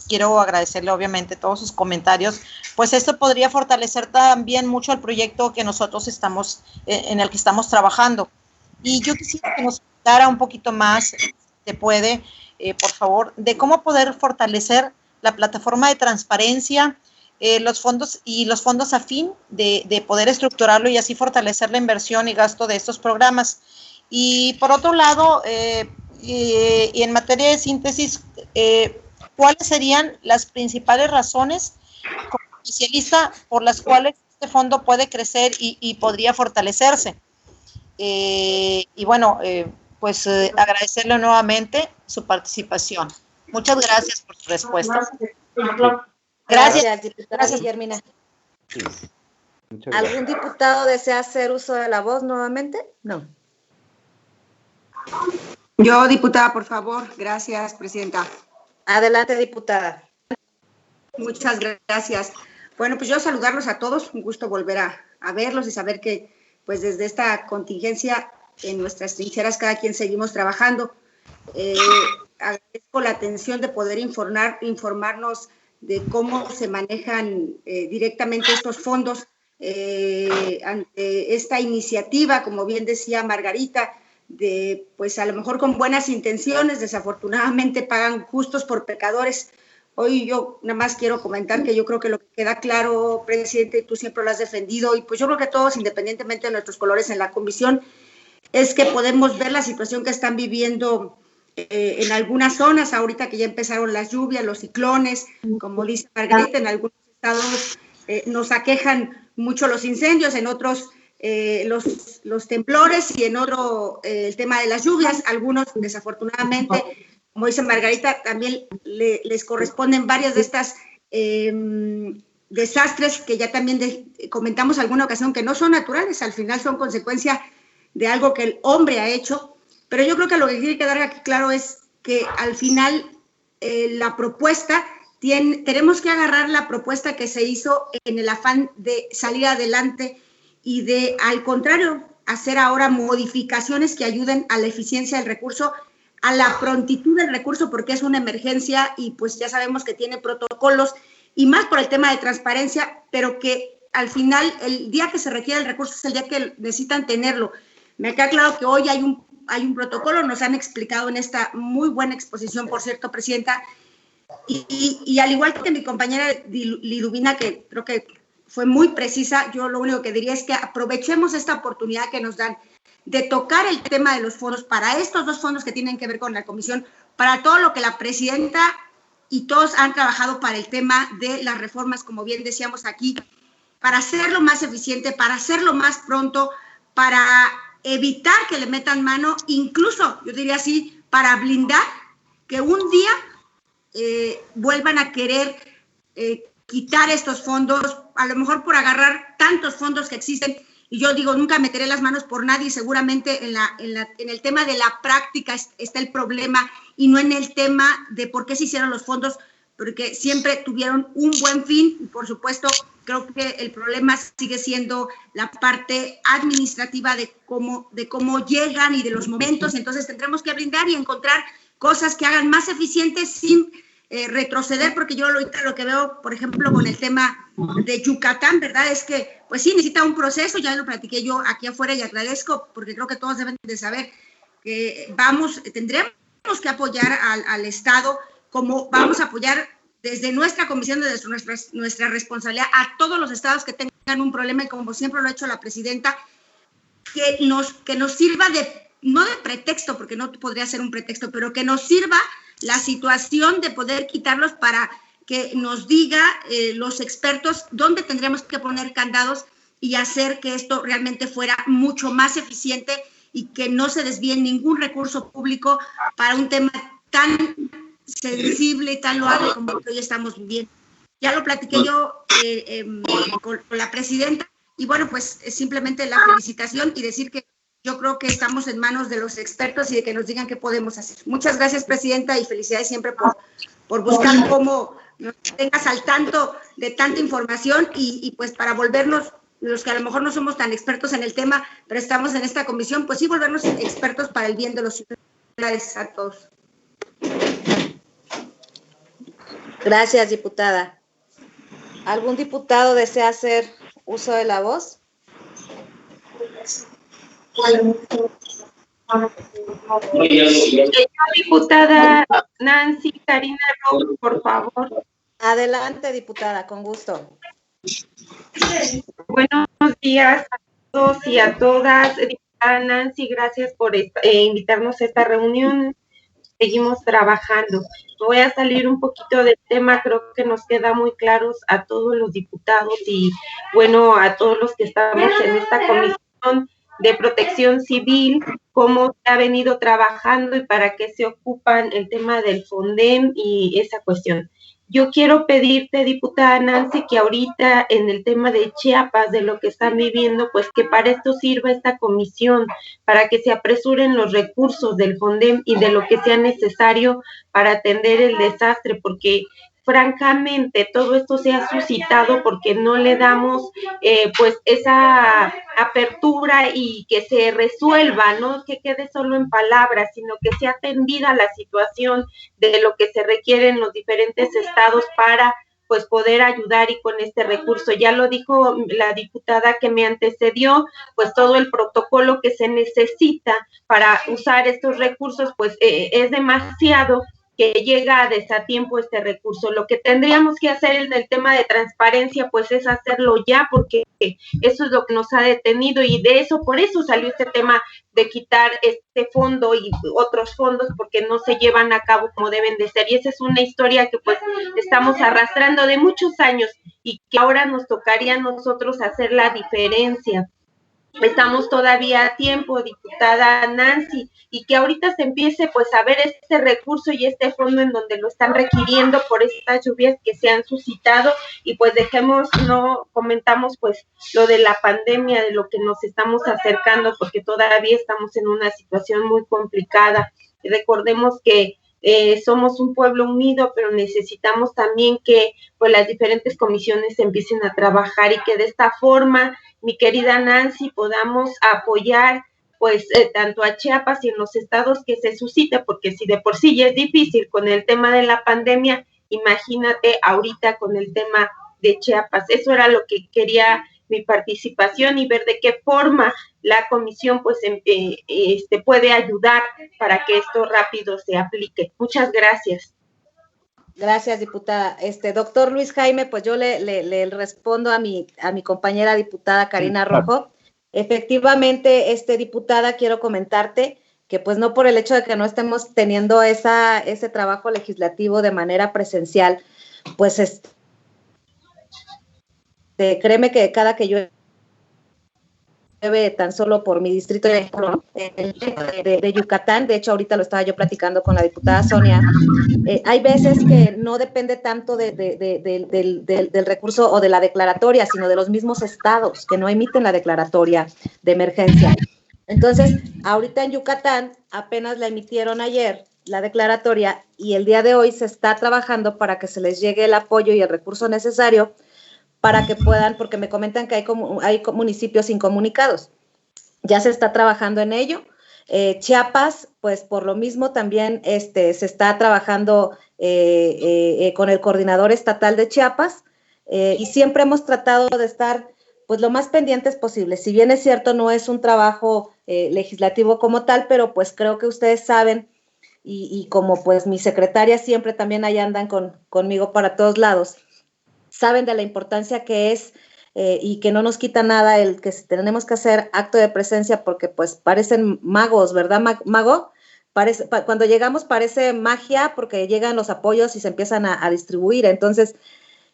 Quiero agradecerle obviamente todos sus comentarios, pues esto podría fortalecer también mucho el proyecto que nosotros en el que estamos trabajando. Y yo quisiera que nos contara un poquito más, si se puede, por favor, de cómo poder fortalecer la plataforma de transparencia, los fondos a fin de poder estructurarlo y así fortalecer la inversión y gasto de estos programas. Y por otro lado, y en materia de síntesis, ¿cuáles serían las principales razones como especialista por las cuales este fondo puede crecer y podría fortalecerse? Y bueno, pues agradecerle nuevamente su participación. Muchas gracias por su respuesta. Gracias, diputada Guillermina. Sí. ¿Algún diputado desea hacer uso de la voz nuevamente? No. Yo, diputada, por favor. Gracias, presidenta. Adelante, diputada. Muchas gracias. Bueno, pues yo saludarlos a todos. Un gusto volver a verlos y saber que, pues desde esta contingencia, en nuestras trincheras, cada quien seguimos trabajando. Agradezco la atención de poder informarnos de cómo se manejan directamente estos fondos ante esta iniciativa, como bien decía Margarita, de pues a lo mejor con buenas intenciones, desafortunadamente pagan justos por pecadores. Hoy yo nada más quiero comentar que yo creo que lo que queda claro, presidente, tú siempre lo has defendido, y pues yo creo que todos, independientemente de nuestros colores en la comisión, es que podemos ver la situación que están viviendo en algunas zonas, ahorita que ya empezaron las lluvias, los ciclones, como dice Margarita, en algunos estados nos aquejan mucho los incendios, en otros los temblores, y en otro el tema de las lluvias. Algunos, desafortunadamente, como dice Margarita, también les corresponden varias de estas desastres que ya también comentamos alguna ocasión, que no son naturales, al final son consecuencia de algo que el hombre ha hecho. Pero yo creo que lo que quiere quedar aquí claro es que al final la propuesta, tenemos que agarrar la propuesta que se hizo en el afán de salir adelante y de, al contrario, hacer ahora modificaciones que ayuden a la eficiencia del recurso, a la prontitud del recurso, porque es una emergencia y pues ya sabemos que tiene protocolos, y más por el tema de transparencia, pero que al final el día que se requiere el recurso es el día que necesitan tenerlo. Me queda claro que hoy hay un protocolo, nos han explicado en esta muy buena exposición, por cierto, presidenta, y al igual que mi compañera Liduvina, que creo que fue muy precisa, yo lo único que diría es que aprovechemos esta oportunidad que nos dan de tocar el tema de los fondos para estos dos fondos que tienen que ver con la comisión, para todo lo que la presidenta y todos han trabajado para el tema de las reformas, como bien decíamos aquí, para hacerlo más eficiente, para hacerlo más pronto, para evitar que le metan mano, incluso, yo diría así, para blindar que un día vuelvan a querer quitar estos fondos, a lo mejor por agarrar tantos fondos que existen. Y yo digo, nunca meteré las manos por nadie, seguramente en el tema de la práctica está el problema y no en el tema de por qué se hicieron los fondos, porque siempre tuvieron un buen fin y por supuesto creo que el problema sigue siendo la parte administrativa de cómo llegan y de los momentos. Entonces tendremos que brindar y encontrar cosas que hagan más eficientes sin retroceder, porque yo ahorita lo que veo, por ejemplo, con el tema de Yucatán, ¿verdad? Es que, pues sí, necesita un proceso, ya lo platiqué yo aquí afuera y agradezco, porque creo que todos deben de saber que tendremos que apoyar al Estado, como vamos a apoyar desde nuestra comisión, desde nuestra responsabilidad a todos los estados que tengan un problema, y como siempre lo ha hecho la presidenta, que nos sirva no de pretexto, porque no podría ser un pretexto, pero que nos sirva la situación de poder quitarlos para que nos diga los expertos dónde tendríamos que poner candados y hacer que esto realmente fuera mucho más eficiente y que no se desvíe ningún recurso público para un tema tan sensible y tan loable como el que hoy estamos viviendo. Ya lo platiqué yo con la presidenta y bueno, pues simplemente la felicitación y decir que yo creo que estamos en manos de los expertos y de que nos digan qué podemos hacer. Muchas gracias, presidenta, y felicidades siempre por buscar cómo nos tengas al tanto de tanta información y pues para volvernos, los que a lo mejor no somos tan expertos en el tema, pero estamos en esta comisión, pues sí, volvernos expertos para el bien de los ciudadanos. A todos. Gracias, diputada. ¿Algún diputado desea hacer uso de la voz? Diputada Nancy Karina Rojo, por favor. Adelante, diputada, con gusto. Buenos días a todos y a todas. Diputada Nancy, gracias por invitarnos a esta reunión. Seguimos trabajando. Voy a salir un poquito del tema, creo que nos queda muy claros a todos los diputados y, bueno, a todos los que estamos en esta comisión de protección civil, cómo se ha venido trabajando y para qué se ocupan el tema del FONDEM y esa cuestión. Yo quiero pedirte, diputada Nancy, que ahorita en el tema de Chiapas, de lo que están viviendo, pues que para esto sirva esta comisión, para que se apresuren los recursos del FONDEM y de lo que sea necesario para atender el desastre, porque francamente todo esto se ha suscitado porque no le damos pues esa apertura y que se resuelva, no que quede solo en palabras, sino que sea atendida la situación de lo que se requiere en los diferentes estados para pues poder ayudar y con este recurso. Ya lo dijo la diputada que me antecedió, pues todo el protocolo que se necesita para usar estos recursos pues es demasiado, que llega a desatiempo este recurso. Lo que tendríamos que hacer en el tema de transparencia, pues es hacerlo ya, porque eso es lo que nos ha detenido y por eso salió este tema de quitar este fondo y otros fondos, porque no se llevan a cabo como deben de ser. Y esa es una historia que pues estamos arrastrando de muchos años y que ahora nos tocaría a nosotros hacer la diferencia. Estamos todavía a tiempo, diputada Nancy, y que ahorita se empiece pues a ver este recurso y este fondo en donde lo están requiriendo por estas lluvias que se han suscitado y pues comentamos pues lo de la pandemia, de lo que nos estamos acercando, porque todavía estamos en una situación muy complicada. Y recordemos que somos un pueblo unido, pero necesitamos también que pues las diferentes comisiones empiecen a trabajar y que de esta forma, mi querida Nancy, podamos apoyar pues tanto a Chiapas y en los estados que se suscite, porque si de por sí ya es difícil con el tema de la pandemia, imagínate ahorita con el tema de Chiapas. Eso era lo que quería mi participación y ver de qué forma la comisión pues puede ayudar para que esto rápido se aplique. Muchas gracias. Gracias, diputada. Doctor Luis Jaime, pues yo le respondo a mi compañera diputada Karina Rojo. Efectivamente, diputada, quiero comentarte que que pues no por el hecho de que no estemos teniendo ese trabajo legislativo de manera presencial, pues créeme que cada que yo tan solo por mi distrito de Yucatán, de hecho ahorita lo estaba yo platicando con la diputada Sonia, hay veces que no depende tanto del recurso o de la declaratoria, sino de los mismos estados que no emiten la declaratoria de emergencia. Entonces, ahorita en Yucatán apenas la emitieron ayer, la declaratoria, y el día de hoy se está trabajando para que se les llegue el apoyo y el recurso necesario para que puedan, porque me comentan que hay municipios incomunicados. Ya se está trabajando en ello. Chiapas, pues por lo mismo también se está trabajando con el coordinador estatal de Chiapas y siempre hemos tratado de estar pues lo más pendientes posible. Si bien es cierto, no es un trabajo legislativo como tal, pero pues creo que ustedes saben y como pues mi secretaria siempre también ahí andan conmigo para todos lados, saben de la importancia que es y que no nos quita nada el que tenemos que hacer acto de presencia porque pues parecen magos, ¿verdad, Mago? Cuando llegamos parece magia porque llegan los apoyos y se empiezan a distribuir. Entonces,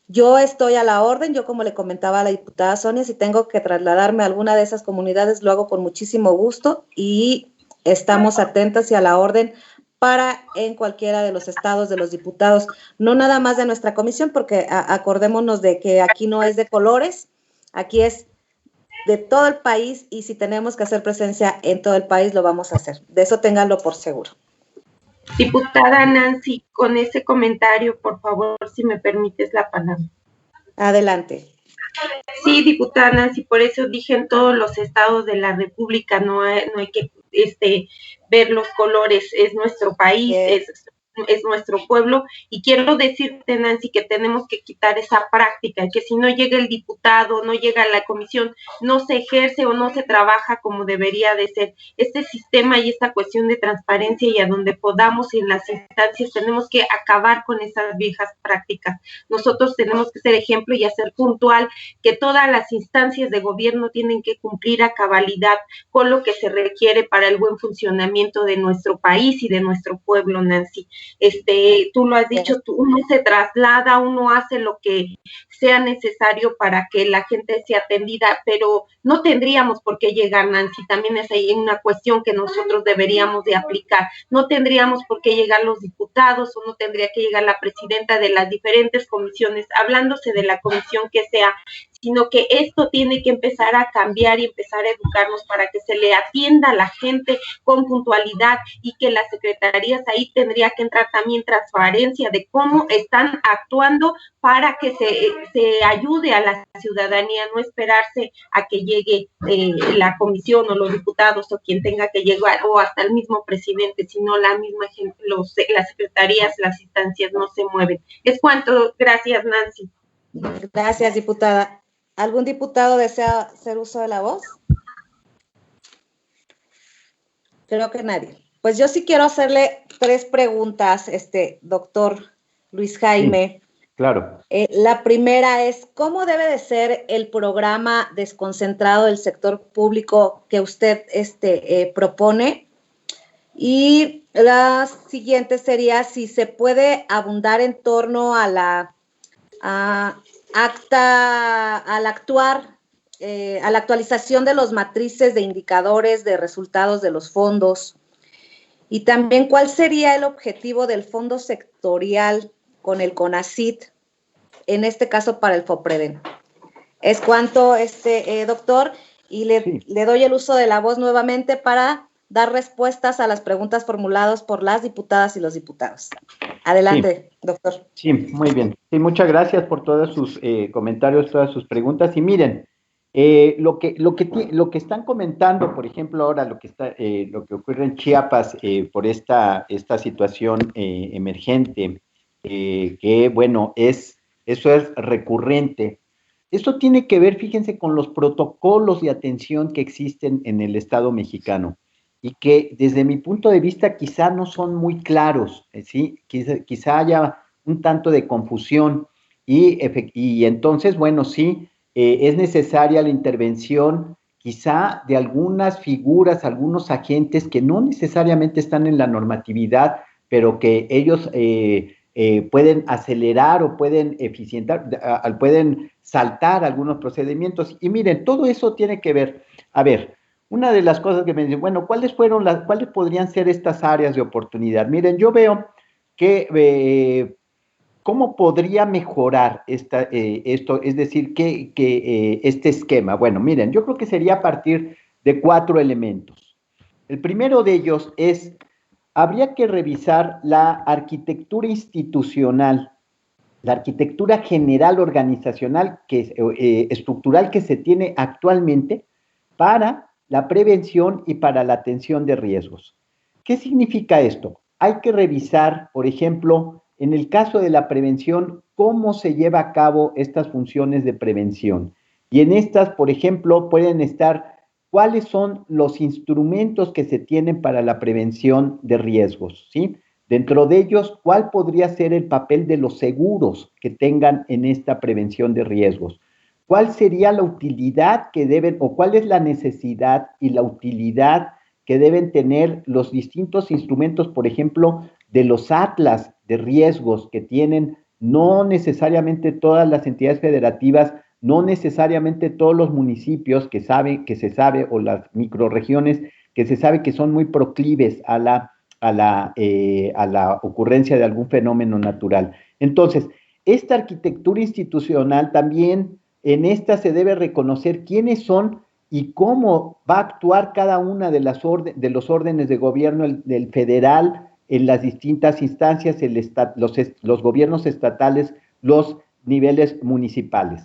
yo estoy a la orden, yo como le comentaba a la diputada Sonia, si tengo que trasladarme a alguna de esas comunidades, lo hago con muchísimo gusto y estamos atentas y a la orden para en cualquiera de los estados de los diputados, no nada más de nuestra comisión, porque acordémonos de que aquí no es de colores, aquí es de todo el país y si tenemos que hacer presencia en todo el país, lo vamos a hacer. De eso ténganlo por seguro. Diputada Nancy, con ese comentario, por favor, si me permites la palabra. Adelante. Sí, diputada Nancy, por eso dije en todos los estados de la República no hay que ver los colores, es nuestro país, es nuestro pueblo, y quiero decirte, Nancy, que tenemos que quitar esa práctica, que si no llega el diputado, no llega la comisión, no se ejerce o no se trabaja como debería de ser. Este sistema y esta cuestión de transparencia y a donde podamos en las instancias, tenemos que acabar con esas viejas prácticas. Nosotros tenemos que ser ejemplo y hacer puntual que todas las instancias de gobierno tienen que cumplir a cabalidad con lo que se requiere para el buen funcionamiento de nuestro país y de nuestro pueblo, Nancy. Tú lo has dicho, uno se traslada, uno hace lo que sea necesario para que la gente sea atendida, pero no tendríamos por qué llegar, Nancy, también es ahí una cuestión que nosotros deberíamos de aplicar, no tendríamos por qué llegar los diputados o no tendría que llegar la presidenta de las diferentes comisiones, hablándose de la comisión que sea, sino que esto tiene que empezar a cambiar y empezar a educarnos para que se le atienda a la gente con puntualidad y que las secretarías ahí tendría que entrar también transparencia de cómo están actuando para que se ayude a la ciudadanía, no esperarse a que llegue la comisión o los diputados o quien tenga que llegar o hasta el mismo presidente, sino la misma gente, las secretarías, las instancias no se mueven. Es cuanto. Gracias, Nancy. Gracias, diputada. ¿Algún diputado desea hacer uso de la voz? Creo que nadie. Pues yo sí quiero hacerle 3 preguntas, doctor Luis Jaime. Sí, claro. La primera es, ¿cómo debe de ser el programa desconcentrado del sector público que usted propone? Y la siguiente sería si se puede abundar en torno a la actualización de los matrices de indicadores de resultados de los fondos y también cuál sería el objetivo del fondo sectorial con el CONACYT, en este caso para el FOPREDEN. Es cuanto, doctor, y le doy el uso de la voz nuevamente para dar respuestas a las preguntas formuladas por las diputadas y los diputados. Adelante, doctor. Sí, muy bien. Sí, muchas gracias por todos sus comentarios, todas sus preguntas. Y miren, lo que están comentando, por ejemplo, ahora lo que ocurre en Chiapas por esta situación emergente, que bueno, eso es recurrente. Esto tiene que ver, fíjense, con los protocolos de atención que existen en el Estado mexicano y que desde mi punto de vista quizá no son muy claros, ¿sí? Quizá haya un tanto de confusión y entonces, bueno, sí, es necesaria la intervención quizá de algunas figuras, algunos agentes que no necesariamente están en la normatividad, pero que ellos pueden acelerar o pueden eficientar, pueden saltar algunos procedimientos. Y miren, todo eso tiene que ver, a ver, una de las cosas que me dicen, bueno, ¿cuáles podrían ser estas áreas de oportunidad? Miren, yo veo que ¿cómo podría mejorar esto? Es decir, este esquema. Bueno, miren, yo creo que sería a partir de 4 elementos. El primero de ellos es, habría que revisar la arquitectura institucional, la arquitectura general organizacional, estructural que se tiene actualmente para la prevención y para la atención de riesgos. ¿Qué significa esto? Hay que revisar, por ejemplo, en el caso de la prevención, cómo se lleva a cabo estas funciones de prevención. Y en estas, por ejemplo, pueden estar cuáles son los instrumentos que se tienen para la prevención de riesgos, ¿sí? Dentro de ellos, ¿cuál podría ser el papel de los seguros que tengan en esta prevención de riesgos? ¿Cuál sería la utilidad que deben, o cuál es la necesidad y la utilidad que deben tener los distintos instrumentos, por ejemplo, de los atlas de riesgos que tienen no necesariamente todas las entidades federativas, no necesariamente todos los municipios que se sabe, o las microrregiones que se sabe que son muy proclives a la ocurrencia de algún fenómeno natural? Entonces, esta arquitectura institucional también, en esta se debe reconocer quiénes son y cómo va a actuar cada una de los órdenes de gobierno, del federal, en las distintas instancias, los gobiernos estatales, los niveles municipales.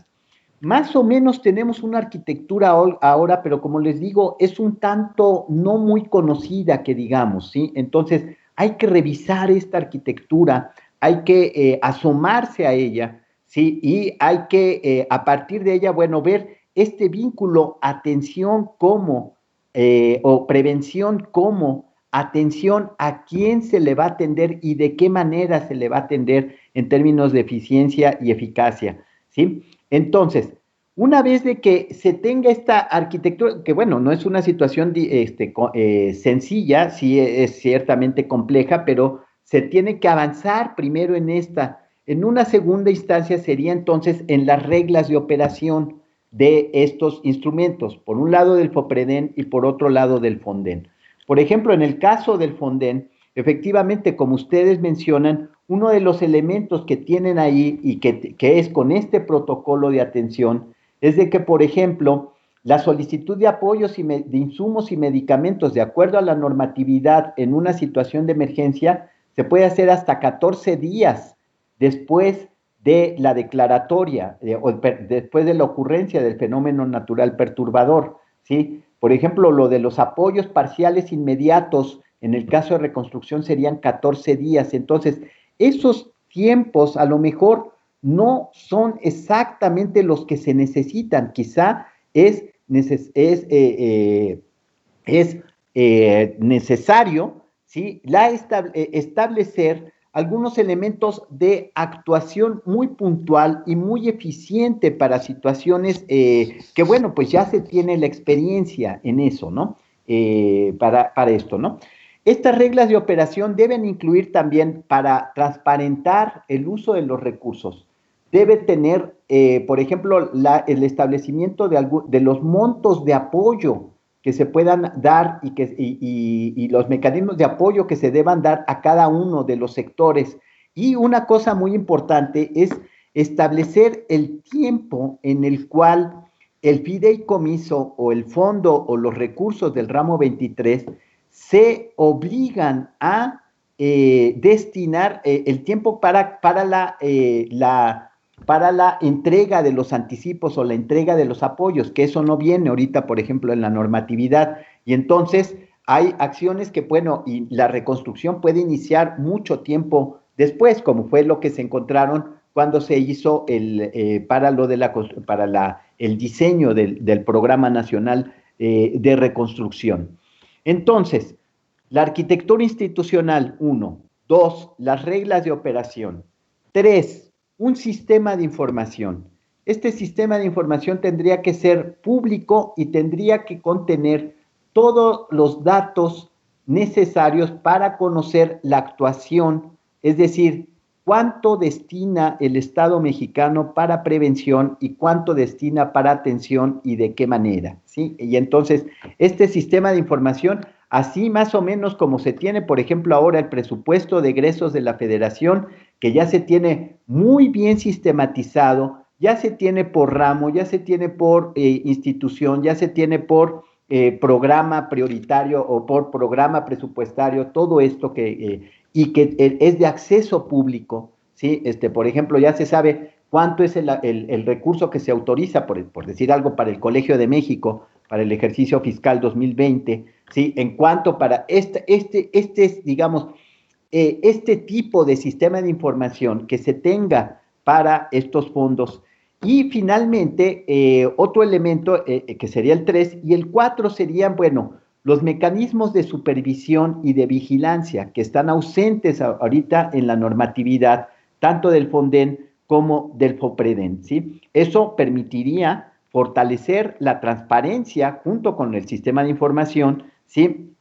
Más o menos tenemos una arquitectura ahora, pero como les digo, es un tanto no muy conocida, que digamos, ¿sí? Entonces, hay que revisar esta arquitectura, hay que asomarse a ella, ¿sí? Y hay que, a partir de ella, bueno, ver este vínculo atención como, o prevención como, atención a quién se le va a atender y de qué manera se le va a atender en términos de eficiencia y eficacia, ¿sí? Entonces, una vez de que se tenga esta arquitectura, que bueno, no es una situación sencilla, sí es ciertamente compleja, pero se tiene que avanzar primero en esta. En una segunda instancia sería entonces en las reglas de operación de estos instrumentos, por un lado del FOPREDEN y por otro lado del FONDEN. Por ejemplo, en el caso del FONDEN, efectivamente, como ustedes mencionan, uno de los elementos que tienen ahí y que es con este protocolo de atención es de que, por ejemplo, la solicitud de apoyos de insumos y medicamentos de acuerdo a la normatividad en una situación de emergencia se puede hacer hasta 14 días después de la declaratoria o después de la ocurrencia del fenómeno natural perturbador, ¿sí? Por ejemplo, lo de los apoyos parciales inmediatos, en el caso de reconstrucción serían 14 días. Entonces, esos tiempos a lo mejor no son exactamente los que se necesitan. Quizá es necesario, ¿sí? Establecer algunos elementos de actuación muy puntual y muy eficiente para situaciones que, bueno, pues ya se tiene la experiencia en eso, ¿no? Para esto, ¿no? Estas reglas de operación deben incluir también, para transparentar el uso de los recursos, debe tener, por ejemplo, el establecimiento de los montos de apoyo que se puedan dar y los mecanismos de apoyo que se deban dar a cada uno de los sectores. Y una cosa muy importante es establecer el tiempo en el cual el fideicomiso o el fondo o los recursos del ramo 23 se obligan a destinar el tiempo para la entrega de los anticipos o la entrega de los apoyos, que eso no viene ahorita, por ejemplo, en la normatividad. Y entonces hay acciones que, bueno, y la reconstrucción puede iniciar mucho tiempo después, como fue lo que se encontraron cuando se hizo el diseño del Programa Nacional de Reconstrucción. Entonces, la arquitectura institucional, 1. 2, las reglas de operación. 3, un sistema de información. este sistema de información tendría que ser público y tendría que contener todos los datos necesarios para conocer la actuación, es decir, cuánto destina el Estado mexicano para prevención y cuánto destina para atención y de qué manera, ¿sí? Y entonces, este sistema de información, así más o menos como se tiene, por ejemplo, ahora el presupuesto de egresos de la Federación, que ya se tiene muy bien sistematizado, ya se tiene por ramo, ya se tiene por institución, ya se tiene por programa prioritario o por programa presupuestario, todo esto y que es de acceso público, ¿sí? Por ejemplo, ya se sabe cuánto es el recurso que se autoriza, por decir algo, para el Colegio de México, para el ejercicio fiscal 2020, ¿sí? En cuanto para digamos, este tipo de sistema de información que se tenga para estos fondos. Y finalmente, otro elemento que sería el 3 y el 4 serían, bueno, los mecanismos de supervisión y de vigilancia que están ausentes ahorita en la normatividad, tanto del FONDEN como del FOPREDEN, ¿sí? Eso permitiría fortalecer la transparencia junto con el sistema de información, ¿sí?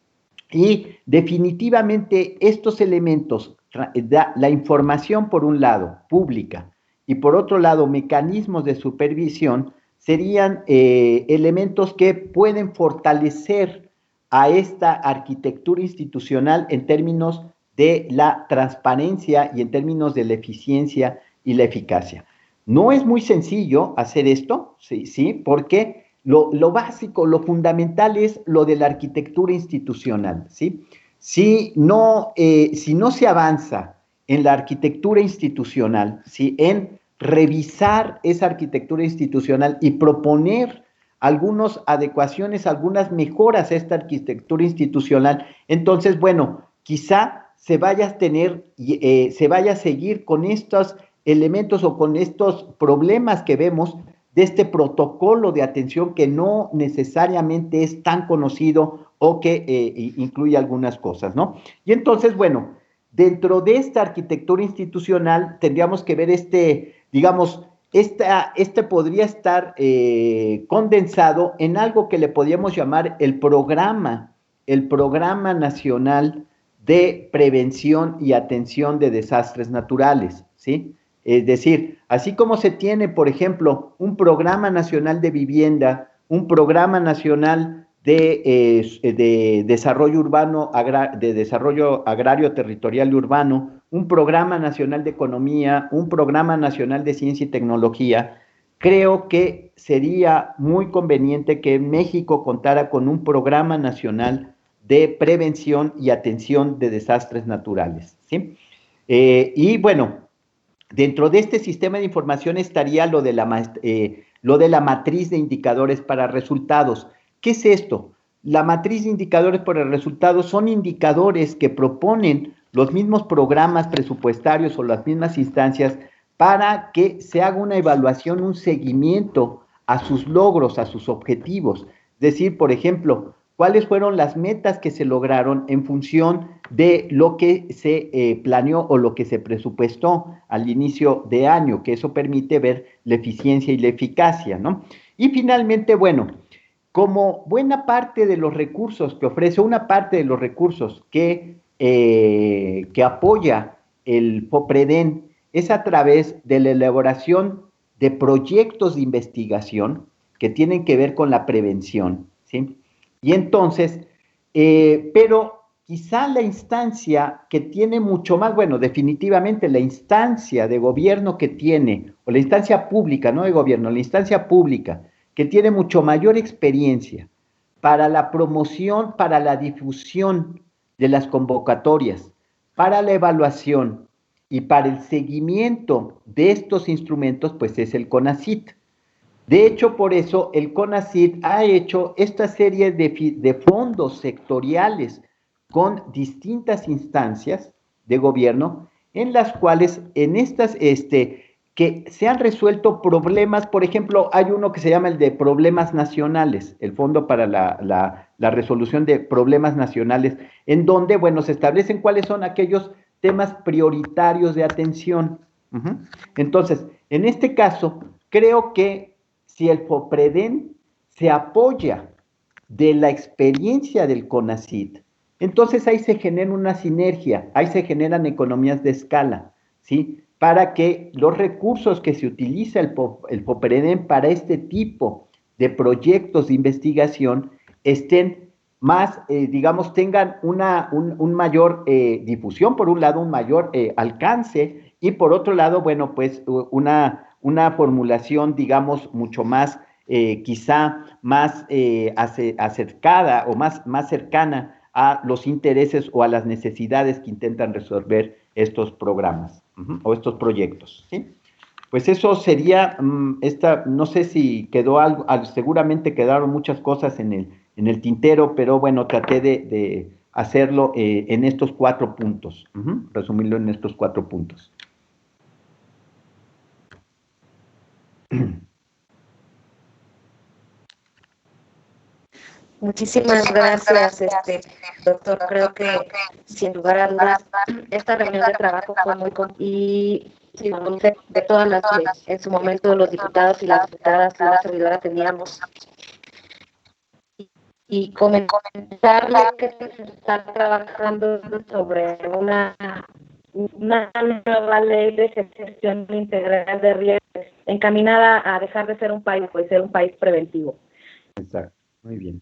Y definitivamente estos elementos, la información por un lado, pública, y por otro lado, mecanismos de supervisión, serían elementos que pueden fortalecer a esta arquitectura institucional en términos de la transparencia y en términos de la eficiencia y la eficacia. No es muy sencillo hacer esto, sí, porque lo básico, lo fundamental es lo de la arquitectura institucional, ¿sí? Si no se avanza en la arquitectura institucional, ¿sí? En revisar esa arquitectura institucional y proponer algunas adecuaciones, algunas mejoras a esta arquitectura institucional, entonces, bueno, quizá se vaya a seguir con estos elementos o con estos problemas que vemos de este protocolo de atención que no necesariamente es tan conocido o que incluye algunas cosas, ¿no? Y entonces, bueno, dentro de esta arquitectura institucional tendríamos que ver digamos, podría estar condensado en algo que le podríamos llamar el Programa Nacional de Prevención y Atención de Desastres Naturales, ¿sí? Es decir, así como se tiene, por ejemplo, un Programa Nacional de Vivienda, un Programa Nacional de Desarrollo Urbano, de Desarrollo Agrario Territorial y Urbano, un Programa Nacional de Economía, un Programa Nacional de Ciencia y Tecnología, creo que sería muy conveniente que México contara con un Programa Nacional de Prevención y Atención de Desastres Naturales, ¿sí? Y bueno, dentro de este sistema de información estaría lo de la matriz de indicadores para resultados. ¿Qué es esto? La matriz de indicadores para resultados son indicadores que proponen los mismos programas presupuestarios o las mismas instancias para que se haga una evaluación, un seguimiento a sus logros, a sus objetivos. Es decir, por ejemplo, cuáles fueron las metas que se lograron en función de lo que se planeó o lo que se presupuestó al inicio de año, que eso permite ver la eficiencia y la eficacia, ¿no? Y finalmente, bueno, como buena parte de los recursos que ofrece, una parte de los recursos que apoya el FOPREDEN es a través de la elaboración de proyectos de investigación que tienen que ver con la prevención, ¿sí? Y entonces, pero quizá la instancia que tiene mucho más, bueno, definitivamente la instancia de gobierno que tiene, o la instancia pública, no de gobierno, la instancia pública, que tiene mucho mayor experiencia para la promoción, para la difusión de las convocatorias, para la evaluación y para el seguimiento de estos instrumentos, pues es el CONACYT. De hecho, por eso el CONACYT ha hecho esta serie de fondos sectoriales con distintas instancias de gobierno, en las cuales en estas, que se han resuelto problemas. Por ejemplo, hay uno que se llama el de problemas nacionales, el Fondo para la Resolución de Problemas Nacionales, en donde, bueno, se establecen cuáles son aquellos temas prioritarios de atención. Entonces, en este caso, creo que si el FOPREDEN se apoya de la experiencia del CONACYT, entonces ahí se genera una sinergia, ahí se generan economías de escala, ¿sí? Para que los recursos que se utiliza el FOPREDEN para este tipo de proyectos de investigación estén más, digamos, tengan un mayor difusión, por un lado, un mayor alcance, y por otro lado, bueno, pues una formulación, digamos, mucho más, quizá más acercada o más cercana a los intereses o a las necesidades que intentan resolver estos programas o estos proyectos, ¿sí? Pues eso sería, no sé si quedó algo, seguramente quedaron muchas cosas en el tintero, pero bueno, traté de hacerlo en estos 4 puntos, resumirlo en estos 4 puntos. Muchísimas gracias, doctor. Creo que, sin lugar a dudas, esta reunión de trabajo fue muy y de todas las que en su momento los diputados y las diputadas y la servidora teníamos. Y comentarle que se está trabajando sobre una nueva ley de gestión integral de riesgos encaminada a dejar de ser un país, pues ser un país preventivo. Exacto, muy bien.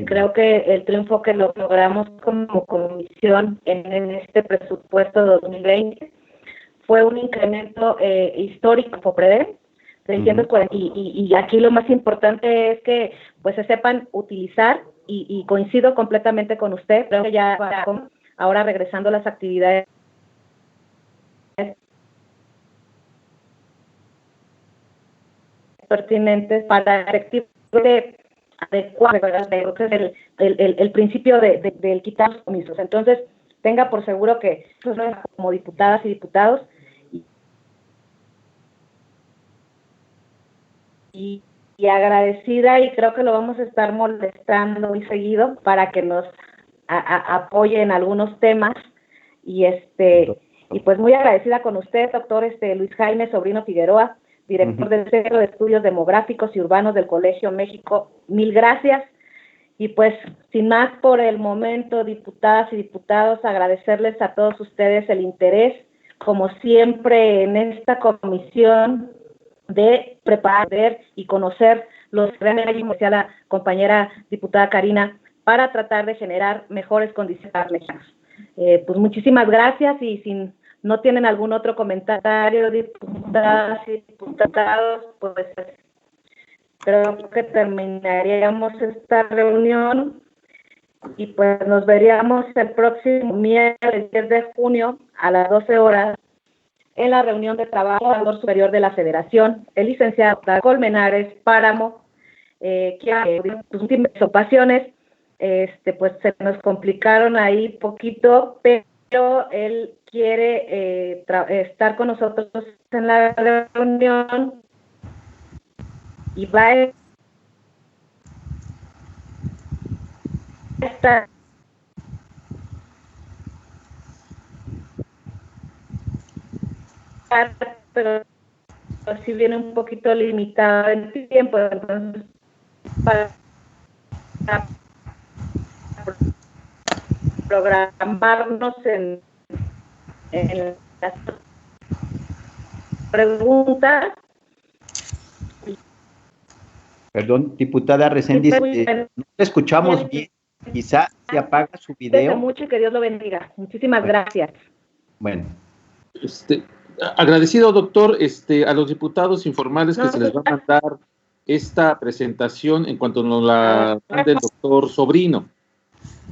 Creo que el triunfo que logramos como comisión en este presupuesto 2020 fue un incremento histórico FOPREDEN, 640, y aquí lo más importante es que pues se sepan utilizar, y coincido completamente con usted. Creo que ya ahora regresando a las actividades pertinentes para efectivamente adecuar el principio del quitar los comisos. Entonces, tenga por seguro que como diputadas y diputados y agradecida, y creo que lo vamos a estar molestando muy seguido para que nos apoye en algunos temas, y pues muy agradecida con usted, doctor Luis Jaime Sobrino Figueroa, director del Centro de Estudios Demográficos y Urbanos del Colegio México. Mil gracias. Y pues, sin más por el momento, diputadas y diputados, agradecerles a todos ustedes el interés, como siempre, en esta comisión de preparar y conocer los retos, como decía la compañera diputada Karina, para tratar de generar mejores condiciones para los mexicanos. Pues muchísimas gracias, y sin no tienen algún otro comentario, diputadas y diputados, pues creo que terminaríamos esta reunión, y pues nos veríamos el próximo miércoles 10 de junio a las 12 horas en la reunión de trabajo del Gobernador Superior de la Federación, el licenciado Colmenares Páramo, que en sus últimas ocasiones pues se nos complicaron ahí poquito, pero él quiere estar con nosotros en la reunión, y va a estar pero sí viene un poquito limitado en tiempo, entonces para programarnos en las preguntas. Perdón, diputada Reséndiz, no le escuchamos bien. Quizá se apaga su video. Mucho, y que Dios lo bendiga. Muchísimas gracias. Bueno. Agradecido, doctor, a los diputados informarles que se les va a mandar esta presentación en cuanto nos la mande el doctor Sobrino.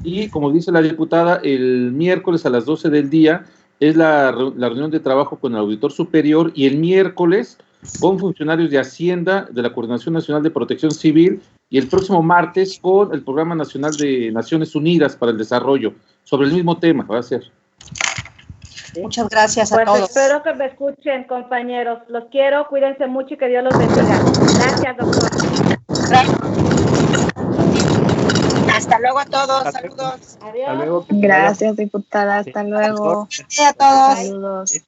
Y como dice la diputada, el miércoles a las 12 del día es la reunión de trabajo con el auditor superior, y el miércoles con funcionarios de Hacienda, de la Coordinación Nacional de Protección Civil, y el próximo martes con el Programa Nacional de Naciones Unidas para el Desarrollo, sobre el mismo tema. Gracias. Muchas gracias a pues todos. Espero que me escuchen, compañeros. Los quiero, cuídense mucho y que Dios los bendiga. Gracias, doctor. Gracias. Hasta luego a todos. Saludos. Adiós. Hasta luego. Gracias, diputada. Hasta luego. Gracias a todos. Saludos.